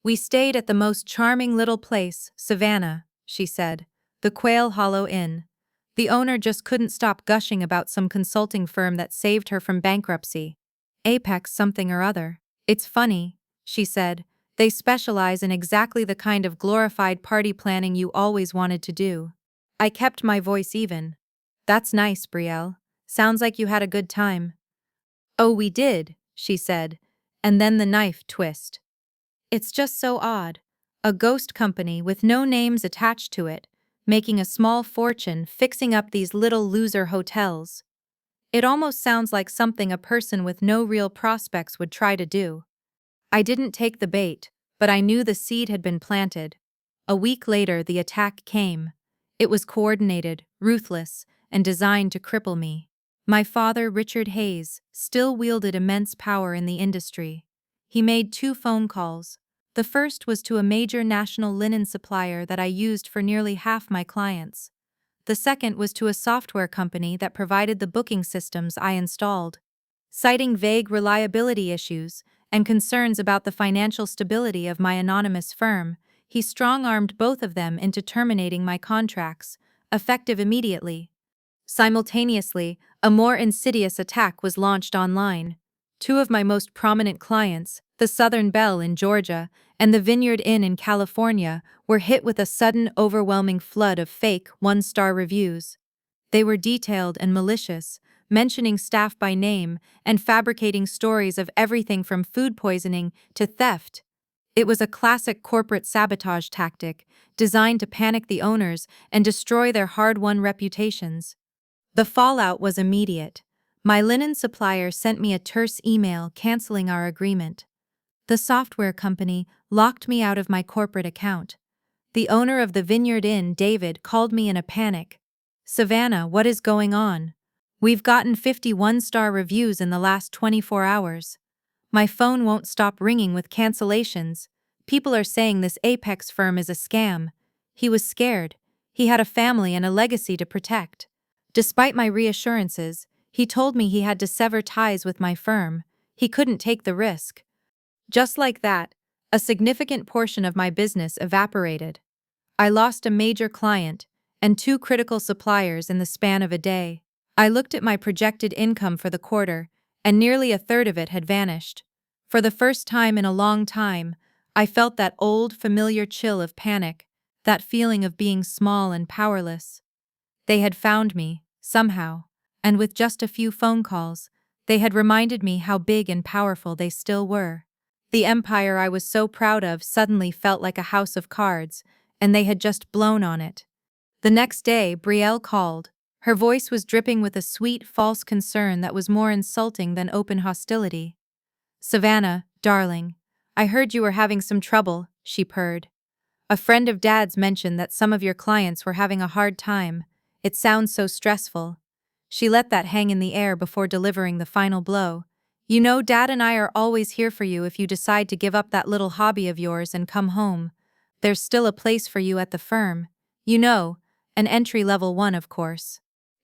We stayed at the most charming little place, Savannah, she said, the Quail Hollow Inn. The owner just couldn't stop gushing about some consulting firm that saved her from bankruptcy. Apex something or other. It's funny, she said, they specialize in exactly the kind of glorified party planning you always wanted to do. I kept my voice even. That's nice, Brielle. Sounds like you had a good time. Oh, we did, she said, and then the knife twist. It's just so odd. A ghost company with no names attached to it, making a small fortune fixing up these little loser hotels. It almost sounds like something a person with no real prospects would try to do. I didn't take the bait, but I knew the seed had been planted. A week later, the attack came. It was coordinated, ruthless, and designed to cripple me. My father, Richard Hayes, still wielded immense power in the industry. He made 2 phone calls. The first was to a major national linen supplier that I used for nearly half my clients. The second was to a software company that provided the booking systems I installed. Citing vague reliability issues and concerns about the financial stability of my anonymous firm, he strong-armed both of them into terminating my contracts, effective immediately. Simultaneously, a more insidious attack was launched online. 2 of my most prominent clients, the Southern Belle in Georgia and the Vineyard Inn in California, were hit with a sudden, overwhelming flood of fake 1-star reviews. They were detailed and malicious, mentioning staff by name and fabricating stories of everything from food poisoning to theft. It was a classic corporate sabotage tactic designed to panic the owners and destroy their hard-won reputations. The fallout was immediate. My linen supplier sent me a terse email canceling our agreement. The software company locked me out of my corporate account. The owner of the Vineyard Inn, David, called me in a panic. Savannah, what is going on? We've gotten 51-star reviews in the last 24 hours. My phone won't stop ringing with cancellations. People are saying this Apex firm is a scam. He was scared. He had a family and a legacy to protect. Despite my reassurances, he told me he had to sever ties with my firm. He couldn't take the risk. Just like that, a significant portion of my business evaporated. I lost a major client and 2 critical suppliers in the span of a day. I looked at my projected income for the quarter, and nearly a third of it had vanished. For the first time in a long time, I felt that old, familiar chill of panic, that feeling of being small and powerless. They had found me, somehow, and with just a few phone calls, they had reminded me how big and powerful they still were. The empire I was so proud of suddenly felt like a house of cards, and they had just blown on it. The next day, Brielle called. Her voice was dripping with a sweet, false concern that was more insulting than open hostility. Savannah, darling, I heard you were having some trouble, she purred. A friend of Dad's mentioned that some of your clients were having a hard time. It sounds so stressful. She let that hang in the air before delivering the final blow. You know, Dad and I are always here for you if you decide to give up that little hobby of yours and come home. There's still a place for you at the firm. You know, an entry-level one, of course.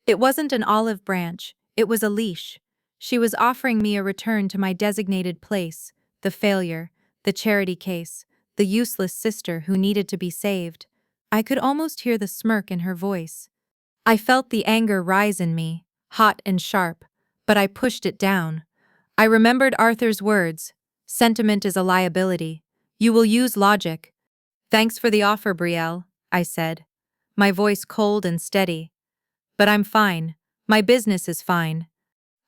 It wasn't an olive branch, it was a leash. She was offering me a return to my designated place, the failure, the charity case, the useless sister who needed to be saved. I could almost hear the smirk in her voice. I felt the anger rise in me, hot and sharp, but I pushed it down. I remembered Arthur's words, "Sentiment is a liability. You will use logic." "Thanks for the offer, Brielle," I said, my voice cold and steady. "But I'm fine. My business is fine."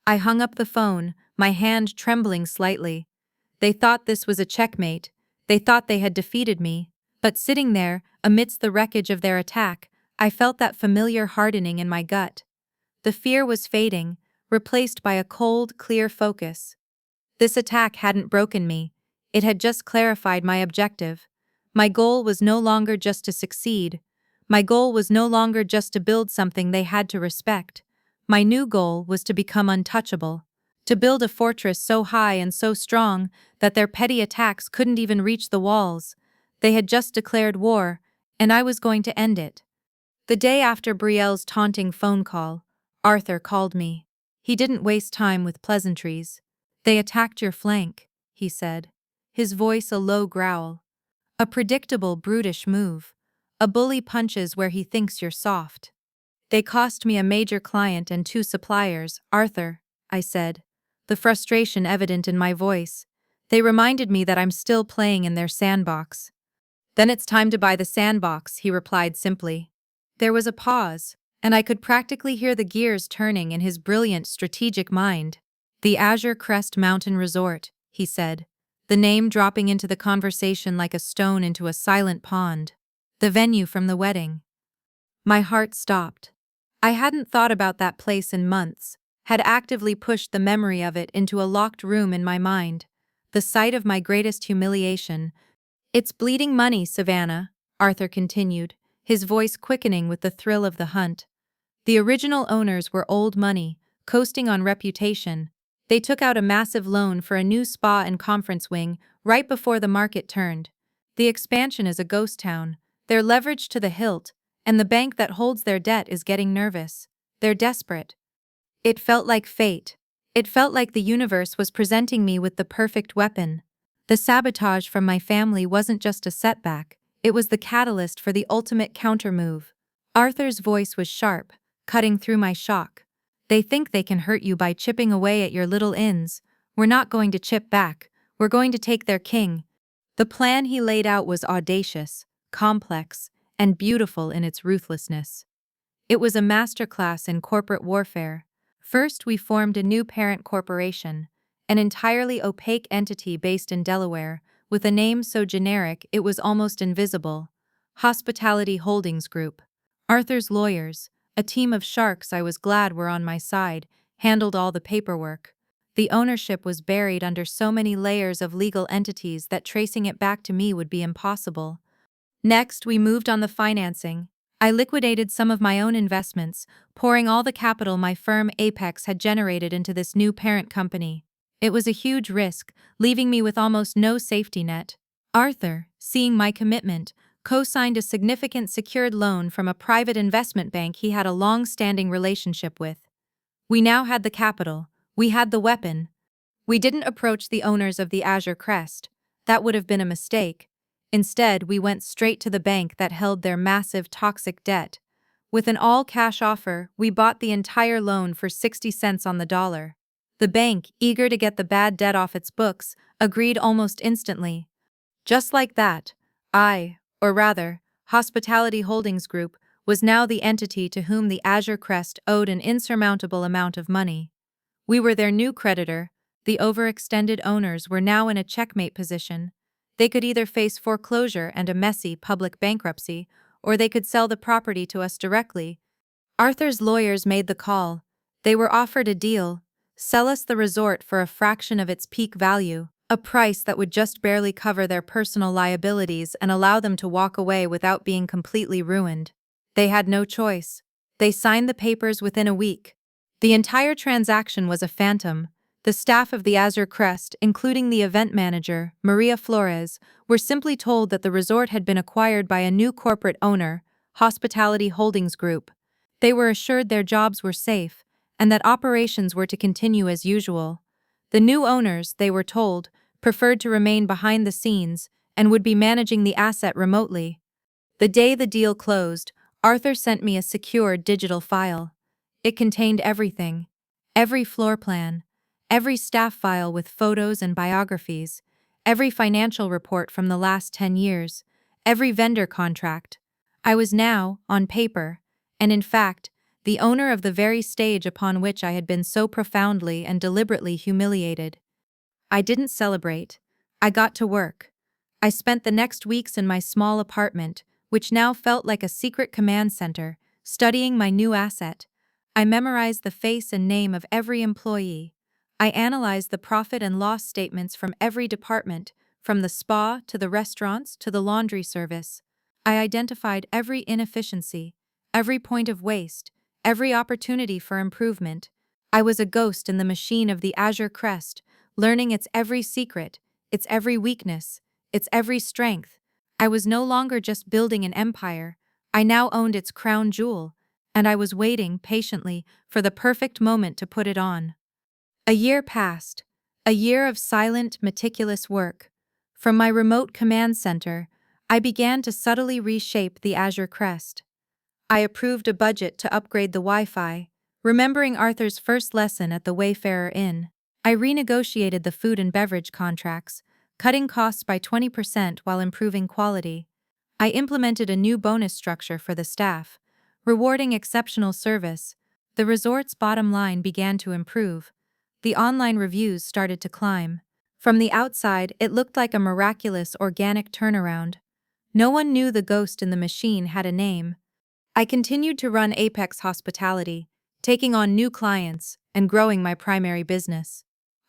I hung up the phone, my hand trembling slightly. They thought this was a checkmate. They thought they had defeated me. But sitting there, amidst the wreckage of their attack, I felt that familiar hardening in my gut. The fear was fading, replaced by a cold, clear focus. This attack hadn't broken me. It had just clarified my objective. My goal was no longer just to succeed. My goal was no longer just to build something they had to respect. My new goal was to become untouchable, to build a fortress so high and so strong that their petty attacks couldn't even reach the walls. They had just declared war, and I was going to end it. The day after Brielle's taunting phone call, Arthur called me. He didn't waste time with pleasantries. "They attacked your flank," he said, his voice a low growl. A predictable, brutish move. A bully punches where he thinks you're soft. They cost me a major client and 2 suppliers, Arthur, I said, the frustration evident in my voice. They reminded me that I'm still playing in their sandbox. Then it's time to buy the sandbox, he replied simply. There was a pause, and I could practically hear the gears turning in his brilliant strategic mind. The Azure Crest Mountain Resort, he said, the name dropping into the conversation like a stone into a silent pond. The venue from the wedding. My heart stopped. I hadn't thought about that place in months, had actively pushed the memory of it into a locked room in my mind. The site of my greatest humiliation. It's bleeding money, Savannah, Arthur continued, his voice quickening with the thrill of the hunt. The original owners were old money, coasting on reputation. They took out a massive loan for a new spa and conference wing right before the market turned. The expansion is a ghost town. They're leveraged to the hilt, and the bank that holds their debt is getting nervous. They're desperate. It felt like fate. It felt like the universe was presenting me with the perfect weapon. The sabotage from my family wasn't just a setback, it was the catalyst for the ultimate countermove. Arthur's voice was sharp, cutting through my shock. They think they can hurt you by chipping away at your little ins. We're not going to chip back, we're going to take their king. The plan he laid out was audacious, complex, and beautiful in its ruthlessness. It was a masterclass in corporate warfare. First, we formed a new parent corporation, an entirely opaque entity based in Delaware, with a name so generic it was almost invisible. Hospitality Holdings Group. Arthur's lawyers, a team of sharks I was glad were on my side, handled all the paperwork. The ownership was buried under so many layers of legal entities that tracing it back to me would be impossible. Next, we moved on the financing. I liquidated some of my own investments, pouring all the capital my firm Apex had generated into this new parent company. It was a huge risk, leaving me with almost no safety net. Arthur, seeing my commitment, co-signed a significant secured loan from a private investment bank he had a long-standing relationship with. We now had the capital, we had the weapon. We didn't approach the owners of the Azure Crest. That would have been a mistake. Instead, we went straight to the bank that held their massive toxic debt. With an all-cash offer, we bought the entire loan for 60 cents on the dollar. The bank, eager to get the bad debt off its books, agreed almost instantly. Just like that, Hospitality Holdings Group, was now the entity to whom the Azure Crest owed an insurmountable amount of money. We were their new creditor. The overextended owners were now in a checkmate position. They could either face foreclosure and a messy public bankruptcy, or they could sell the property to us directly. Arthur's lawyers made the call. They were offered a deal: sell us the resort for a fraction of its peak value, a price that would just barely cover their personal liabilities and allow them to walk away without being completely ruined. They had no choice. They signed the papers within a week. The entire transaction was a phantom. The staff of the Azure Crest, including the event manager, Maria Flores, were simply told that the resort had been acquired by a new corporate owner, Hospitality Holdings Group. They were assured their jobs were safe, and that operations were to continue as usual. The new owners, they were told, preferred to remain behind the scenes and would be managing the asset remotely. The day the deal closed, Arthur sent me a secure digital file. It contained everything: every floor plan, every staff file with photos and biographies, every financial report from the last 10 years, every vendor contract. I was now, on paper, and in fact, the owner of the very stage upon which I had been so profoundly and deliberately humiliated. I didn't celebrate. I got to work. I spent the next weeks in my small apartment, which now felt like a secret command center, studying my new asset. I memorized the face and name of every employee. I analyzed the profit and loss statements from every department, from the spa to the restaurants to the laundry service. I identified every inefficiency, every point of waste, every opportunity for improvement. I was a ghost in the machine of the Azure Crest, learning its every secret, its every weakness, its every strength. I was no longer just building an empire. I now owned its crown jewel, and I was waiting patiently for the perfect moment to put it on. A year passed, a year of silent, meticulous work. From my remote command center, I began to subtly reshape the Azure crest. I approved a budget to upgrade the Wi-Fi, remembering Arthur's first lesson at the Wayfarer Inn. I renegotiated the food and beverage contracts, cutting costs by 20% while improving quality. I implemented a new bonus structure for the staff, rewarding exceptional service. The resort's bottom line began to improve. The online reviews started to climb. From the outside, it looked like a miraculous organic turnaround. No one knew the ghost in the machine had a name. I continued to run Apex Hospitality, taking on new clients and growing my primary business.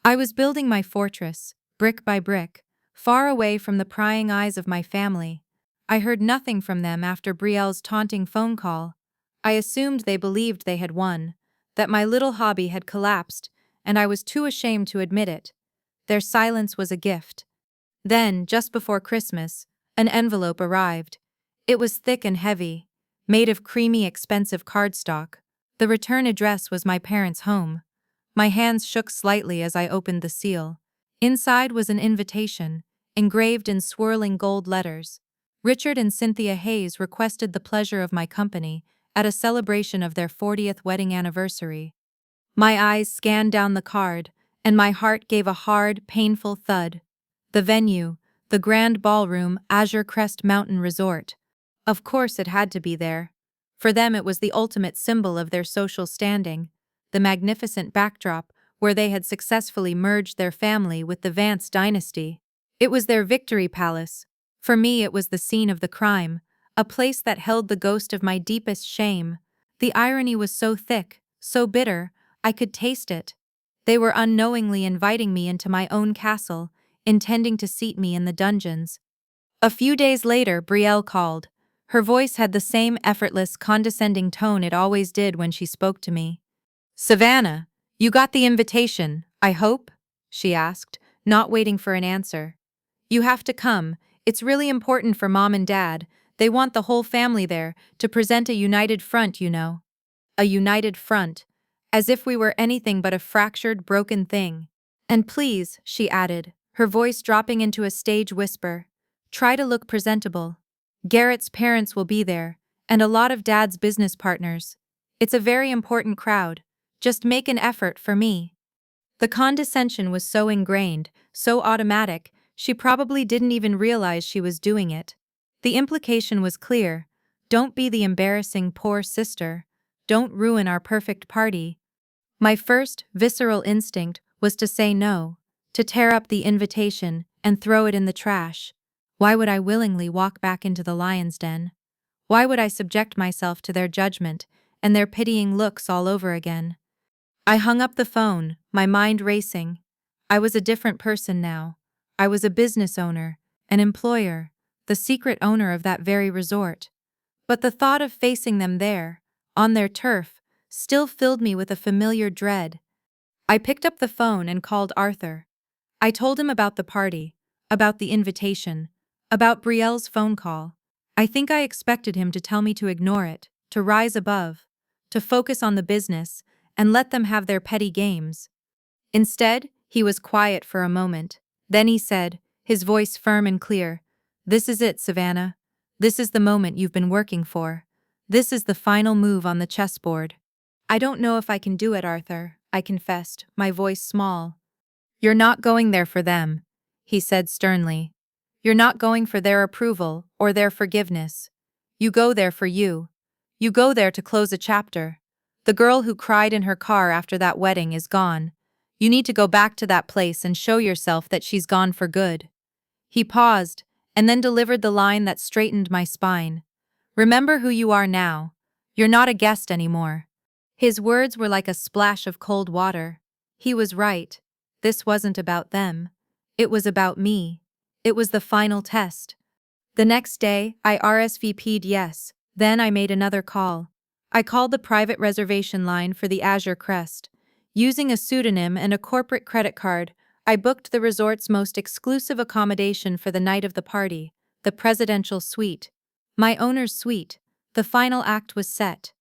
I was building my fortress, brick by brick, far away from the prying eyes of my family. I heard nothing from them after Brielle's taunting phone call. I assumed they believed they had won, that my little hobby had collapsed, and I was too ashamed to admit it. Their silence was a gift. Then, just before Christmas, an envelope arrived. It was thick and heavy, made of creamy, expensive cardstock. The return address was my parents' home. My hands shook slightly as I opened the seal. Inside was an invitation, engraved in swirling gold letters. Richard and Cynthia Hayes requested the pleasure of my company at a celebration of their 40th wedding anniversary. My eyes scanned down the card, and my heart gave a hard, painful thud. The venue, the grand ballroom, Azure Crest Mountain Resort. Of course it had to be there. For them it was the ultimate symbol of their social standing, the magnificent backdrop where they had successfully merged their family with the Vance dynasty. It was their victory palace. For me it was the scene of the crime, a place that held the ghost of my deepest shame. The irony was so thick, so bitter, I could taste it. They were unknowingly inviting me into my own castle, intending to seat me in the dungeons. A few days later, Brielle called. Her voice had the same effortless, condescending tone it always did when she spoke to me. "Savannah, you got the invitation, I hope?" she asked, not waiting for an answer. "You have to come. It's really important for Mom and Dad. They want the whole family there to present a united front, you know." A united front. As if we were anything but a fractured, broken thing. "And please," she added, her voice dropping into a stage whisper, "try to look presentable. Garrett's parents will be there, and a lot of Dad's business partners. It's a very important crowd. Just make an effort for me." The condescension was so ingrained, so automatic, she probably didn't even realize she was doing it. The implication was clear. Don't be the embarrassing poor sister. Don't ruin our perfect party. My first, visceral instinct was to say no, to tear up the invitation and throw it in the trash. Why would I willingly walk back into the lion's den? Why would I subject myself to their judgment and their pitying looks all over again? I hung up the phone, my mind racing. I was a different person now. I was a business owner, an employer, the secret owner of that very resort. But the thought of facing them there, on their turf, still filled me with a familiar dread. I picked up the phone and called Arthur. I told him about the party, about the invitation, about Brielle's phone call. I think I expected him to tell me to ignore it, to rise above, to focus on the business, and let them have their petty games. Instead, he was quiet for a moment. Then he said, his voice firm and clear, "This is it, Savannah. This is the moment you've been working for. This is the final move on the chessboard." "I don't know if I can do it, Arthur," I confessed, my voice small. "You're not going there for them," he said sternly. "You're not going for their approval or their forgiveness. You go there for you. You go there to close a chapter. The girl who cried in her car after that wedding is gone. You need to go back to that place and show yourself that she's gone for good." He paused, and then delivered the line that straightened my spine. "Remember who you are now. You're not a guest anymore." His words were like a splash of cold water. He was right. This wasn't about them. It was about me. It was the final test. The next day, I RSVP'd yes. Then I made another call. I called the private reservation line for the Azure Crest. Using a pseudonym and a corporate credit card, I booked the resort's most exclusive accommodation for the night of the party, the presidential suite. My owner's suite. The final act was set.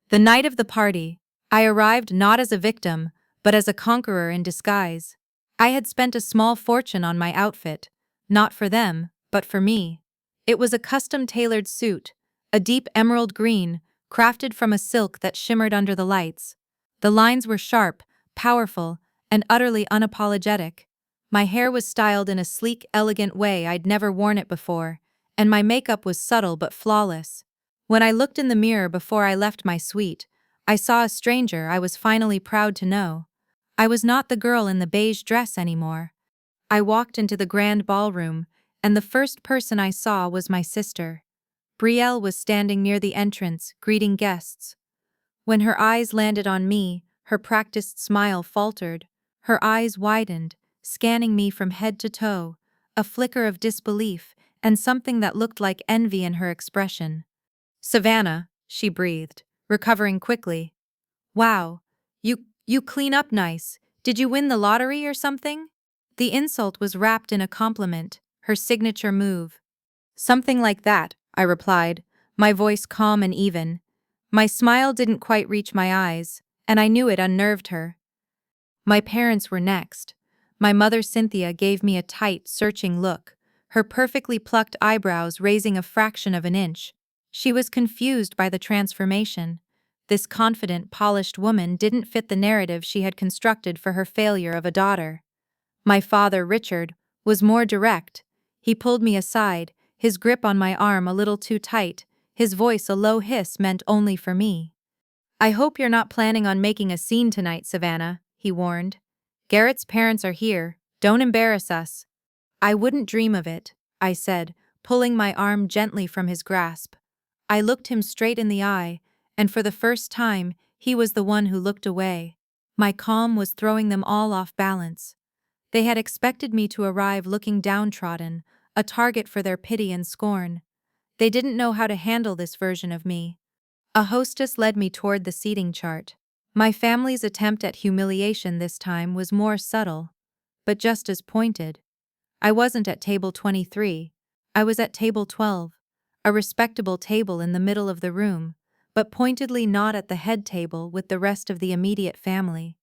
The night of the party, I arrived not as a victim, but as a conqueror in disguise. I had spent a small fortune on my outfit, not for them, but for me. It was a custom-tailored suit, a deep emerald green, crafted from a silk that shimmered under the lights. The lines were sharp, powerful, and utterly unapologetic. My hair was styled in a sleek, elegant way I'd never worn it before, and my makeup was subtle but flawless. When I looked in the mirror before I left my suite, I saw a stranger I was finally proud to know. I was not the girl in the beige dress anymore. I walked into the grand ballroom, and the first person I saw was my sister. Brielle was standing near the entrance, greeting guests. When her eyes landed on me, her practiced smile faltered. Her eyes widened, scanning me from head to toe, a flicker of disbelief and something that looked like envy in her expression. "Savannah," she breathed, recovering quickly. "Wow, you clean up nice. Did you win the lottery or something?" The insult was wrapped in a compliment, her signature move. "Something like that," I replied, my voice calm and even. My smile didn't quite reach my eyes, and I knew it unnerved her. My parents were next. My mother Cynthia gave me a tight, searching look, her perfectly plucked eyebrows raising a fraction of an inch. She was confused by the transformation. This confident, polished woman didn't fit the narrative she had constructed for her failure of a daughter. My father, Richard, was more direct. He pulled me aside, his grip on my arm a little too tight, his voice a low hiss meant only for me. "I hope you're not planning on making a scene tonight, Savannah," he warned. "Garrett's parents are here, don't embarrass us." "I wouldn't dream of it," I said, pulling my arm gently from his grasp. I looked him straight in the eye, and for the first time, he was the one who looked away. My calm was throwing them all off balance. They had expected me to arrive looking downtrodden, a target for their pity and scorn. They didn't know how to handle this version of me. A hostess led me toward the seating chart. My family's attempt at humiliation this time was more subtle, but just as pointed. I wasn't at table 23. I was at table 12, a respectable table in the middle of the room, but pointedly not at the head table with the rest of the immediate family.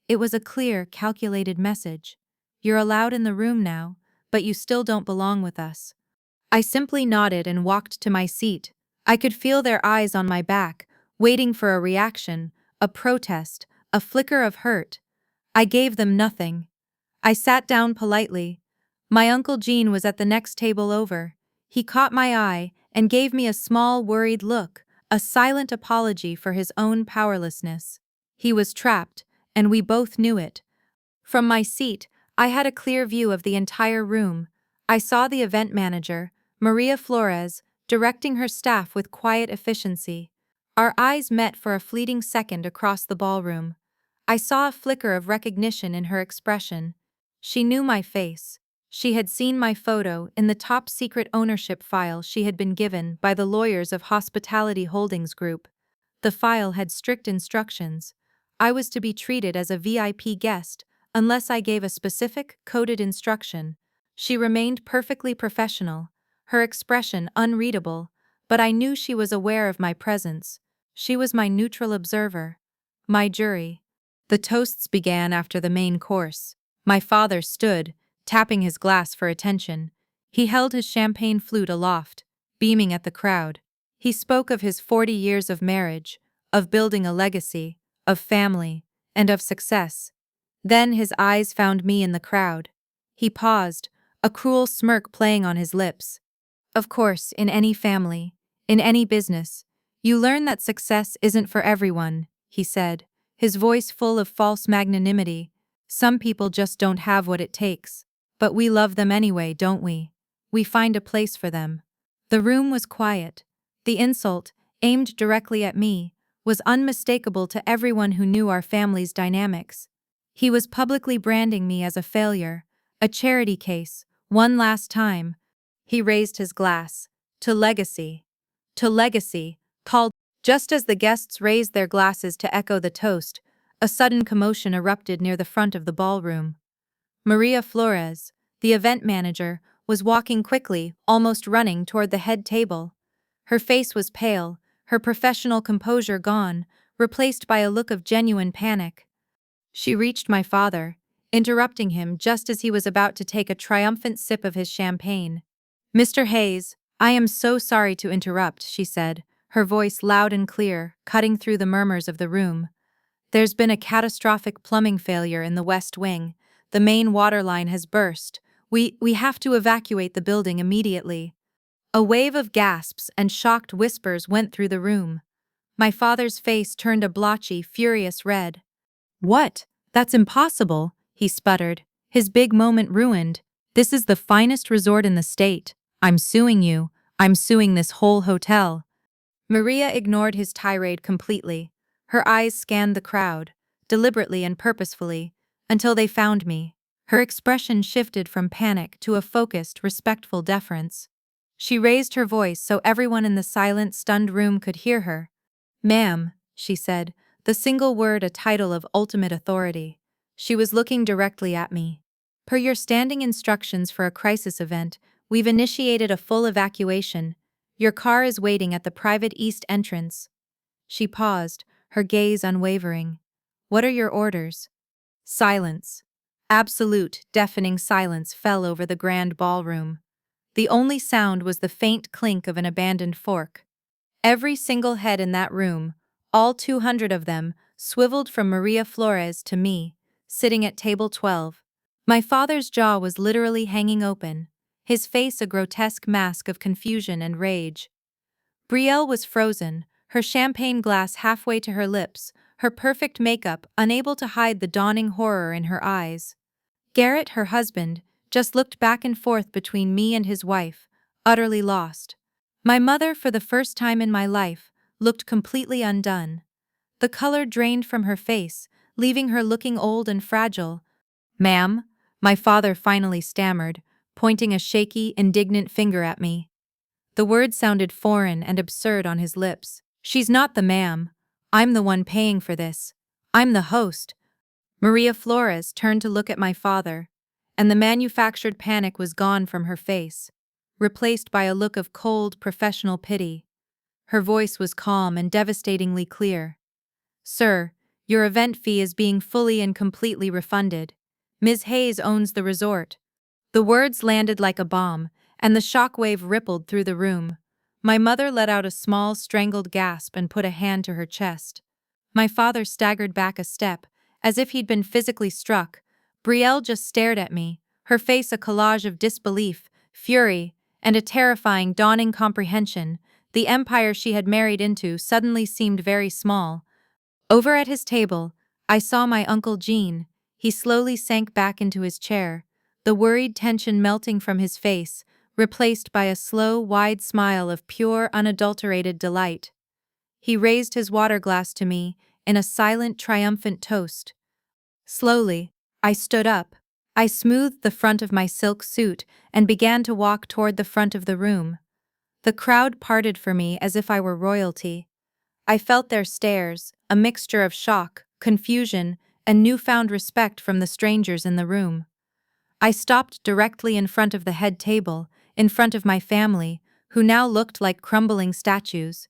It was a clear, calculated message. "You're allowed in the room now, but you still don't belong with us." I simply nodded and walked to my seat. I could feel their eyes on my back, waiting for a reaction, a protest, a flicker of hurt. I gave them nothing. I sat down politely. My Uncle Gene was at the next table over. He caught my eye and gave me a small, worried look, a silent apology for his own powerlessness. He was trapped, and we both knew it. From my seat, I had a clear view of the entire room. I saw the event manager, Maria Flores, directing her staff with quiet efficiency. Our eyes met for a fleeting second across the ballroom. I saw a flicker of recognition in her expression. She knew my face. She had seen my photo in the top-secret ownership file she had been given by the lawyers of Hospitality Holdings Group. The file had strict instructions. I was to be treated as a VIP guest unless I gave a specific, coded instruction. She remained perfectly professional, her expression unreadable, but I knew she was aware of my presence. She was my neutral observer, my jury. The toasts began after the main course. My father stood, tapping his glass for attention. He held his champagne flute aloft, beaming at the crowd. He spoke of his 40 years of marriage, of building a legacy, of family, and of success. Then his eyes found me in the crowd. He paused, a cruel smirk playing on his lips. "Of course, in any family, in any business, you learn that success isn't for everyone," he said, his voice full of false magnanimity. "Some people just don't have what it takes. But we love them anyway, don't we? We find a place for them." The room was quiet. The insult, aimed directly at me, was unmistakable to everyone who knew our family's dynamics. He was publicly branding me as a failure, a charity case, one last time. He raised his glass. "To legacy. To legacy," called. Just as the guests raised their glasses to echo the toast, a sudden commotion erupted near the front of the ballroom. Maria Flores, the event manager, was walking quickly, almost running toward the head table. Her face was pale, her professional composure gone, replaced by a look of genuine panic. She reached my father, interrupting him just as he was about to take a triumphant sip of his champagne. "Mr. Hayes, I am so sorry to interrupt, she said, her voice loud and clear, cutting through the murmurs of the room. There's been a catastrophic plumbing failure in the West Wing. The main water line has burst. We have to evacuate the building immediately. A wave of gasps and shocked whispers went through the room. My father's face turned a blotchy, furious red. What? That's impossible, he sputtered, his big moment ruined. This is the finest resort in the state. I'm suing you. I'm suing this whole hotel. Maria ignored his tirade completely. Her eyes scanned the crowd, deliberately and purposefully, until they found me. Her expression shifted from panic to a focused, respectful deference. She raised her voice so everyone in the silent, stunned room could hear her. Ma'am, she said, the single word a title of ultimate authority. She was looking directly at me. Per your standing instructions for a crisis event, we've initiated a full evacuation. Your car is waiting at the private east entrance. She paused, her gaze unwavering. What are your orders? Silence. Absolute, deafening silence fell over the grand ballroom. The only sound was the faint clink of an abandoned fork. Every single head in that room, all 200 of them, swiveled from Maria Flores to me, sitting at table 12. My father's jaw was literally hanging open, his face a grotesque mask of confusion and rage. Brielle was frozen, her champagne glass halfway to her lips, her perfect makeup unable to hide the dawning horror in her eyes. Garrett, her husband, just looked back and forth between me and his wife, utterly lost. My mother, for the first time in my life, looked completely undone. The color drained from her face, leaving her looking old and fragile. Ma'am, my father finally stammered, pointing a shaky, indignant finger at me. The word sounded foreign and absurd on his lips. She's not the ma'am. I'm the one paying for this. I'm the host. Maria Flores turned to look at my father, and the manufactured panic was gone from her face, replaced by a look of cold, professional pity. Her voice was calm and devastatingly clear. Sir, your event fee is being fully and completely refunded. Ms. Hayes owns the resort. The words landed like a bomb, and the shockwave rippled through the room. My mother let out a small, strangled gasp and put a hand to her chest. My father staggered back a step, as if he'd been physically struck. Brielle just stared at me, her face a collage of disbelief, fury, and a terrifying, dawning comprehension. The empire she had married into suddenly seemed very small. Over at his table, I saw my Uncle Jean. He slowly sank back into his chair, the worried tension melting from his face, replaced by a slow, wide smile of pure, unadulterated delight. He raised his water glass to me in a silent, triumphant toast. Slowly, I stood up. I smoothed the front of my silk suit and began to walk toward the front of the room. The crowd parted for me as if I were royalty. I felt their stares, a mixture of shock, confusion, and newfound respect from the strangers in the room. I stopped directly in front of the head table, in front of my family, who now looked like crumbling statues.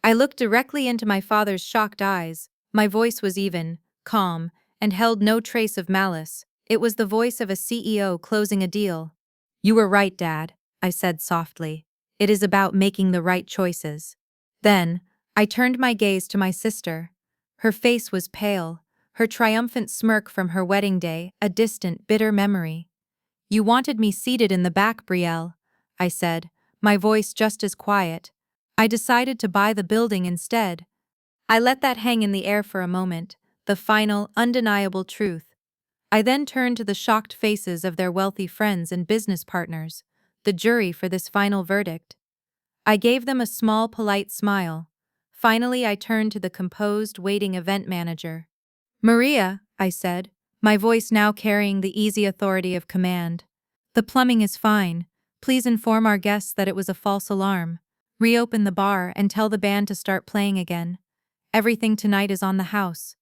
I looked directly into my father's shocked eyes. My voice was even, calm, and held no trace of malice. It was the voice of a CEO closing a deal. You were right, Dad, I said softly. It is about making the right choices. Then, I turned my gaze to my sister. Her face was pale, her triumphant smirk from her wedding day a distant, bitter memory. You wanted me seated in the back, Brielle, I said, my voice just as quiet. I decided to buy the building instead. I let that hang in the air for a moment, the final, undeniable truth. I then turned to the shocked faces of their wealthy friends and business partners, the jury for this final verdict. I gave them a small, polite smile. Finally, I turned to the composed, waiting event manager. Maria, I said, my voice now carrying the easy authority of command. The plumbing is fine. Please inform our guests that it was a false alarm. Reopen the bar and tell the band to start playing again. Everything tonight is on the house.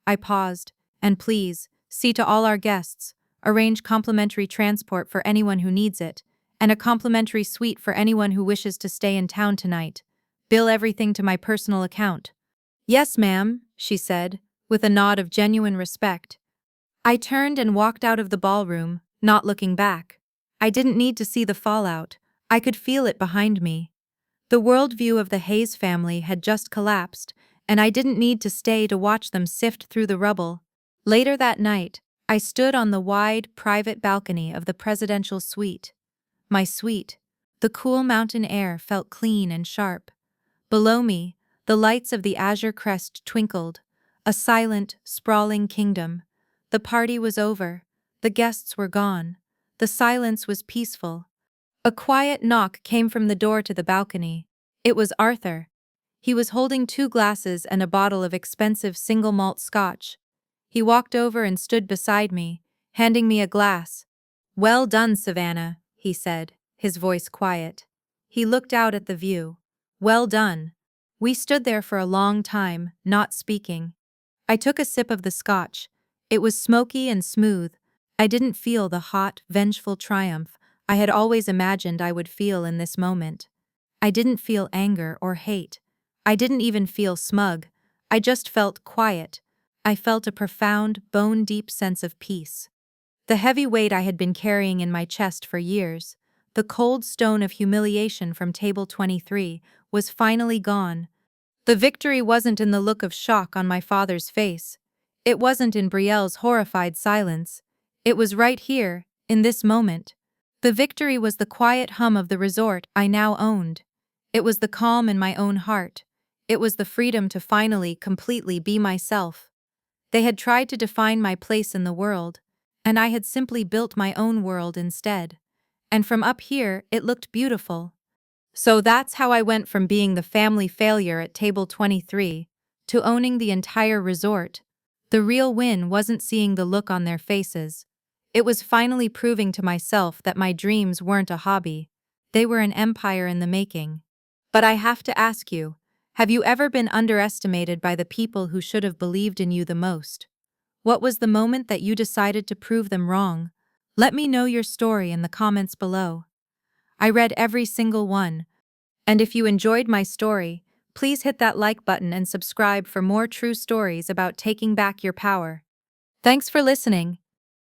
I paused, and please, see to all our guests, arrange complimentary transport for anyone who needs it, and a complimentary suite for anyone who wishes to stay in town tonight. Bill everything to my personal account. Yes, ma'am, she said, with a nod of genuine respect. I turned and walked out of the ballroom, not looking back. I didn't need to see the fallout. I could feel it behind me. The worldview of the Hayes family had just collapsed, and I didn't need to stay to watch them sift through the rubble. Later that night, I stood on the wide, private balcony of the presidential suite. My suite. The cool mountain air felt clean and sharp. Below me, the lights of the azure crest twinkled, a silent, sprawling kingdom. The party was over. The guests were gone. The silence was peaceful. A quiet knock came from the door to the balcony. It was Arthur. He was holding 2 glasses and a bottle of expensive single malt scotch. He walked over and stood beside me, handing me a glass. "Well done, Savannah," he said, his voice quiet. He looked out at the view. "Well done." We stood there for a long time, not speaking. I took a sip of the scotch. It was smoky and smooth. I didn't feel the hot, vengeful triumph I had always imagined I would feel in this moment. I didn't feel anger or hate. I didn't even feel smug. I just felt quiet. I felt a profound, bone-deep sense of peace. The heavy weight I had been carrying in my chest for years, the cold stone of humiliation from table 23, was finally gone. The victory wasn't in the look of shock on my father's face. It wasn't in Brielle's horrified silence. It was right here, in this moment. The victory was the quiet hum of the resort I now owned. It was the calm in my own heart. It was the freedom to finally, completely be myself. They had tried to define my place in the world, and I had simply built my own world instead. And from up here, it looked beautiful. So that's how I went from being the family failure at table 23 to owning the entire resort. The real win wasn't seeing the look on their faces. It was finally proving to myself that my dreams weren't a hobby. They were an empire in the making. But I have to ask you, have you ever been underestimated by the people who should have believed in you the most? What was the moment that you decided to prove them wrong? Let me know your story in the comments below. I read every single one. And if you enjoyed my story, please hit that like button and subscribe for more true stories about taking back your power. Thanks for listening.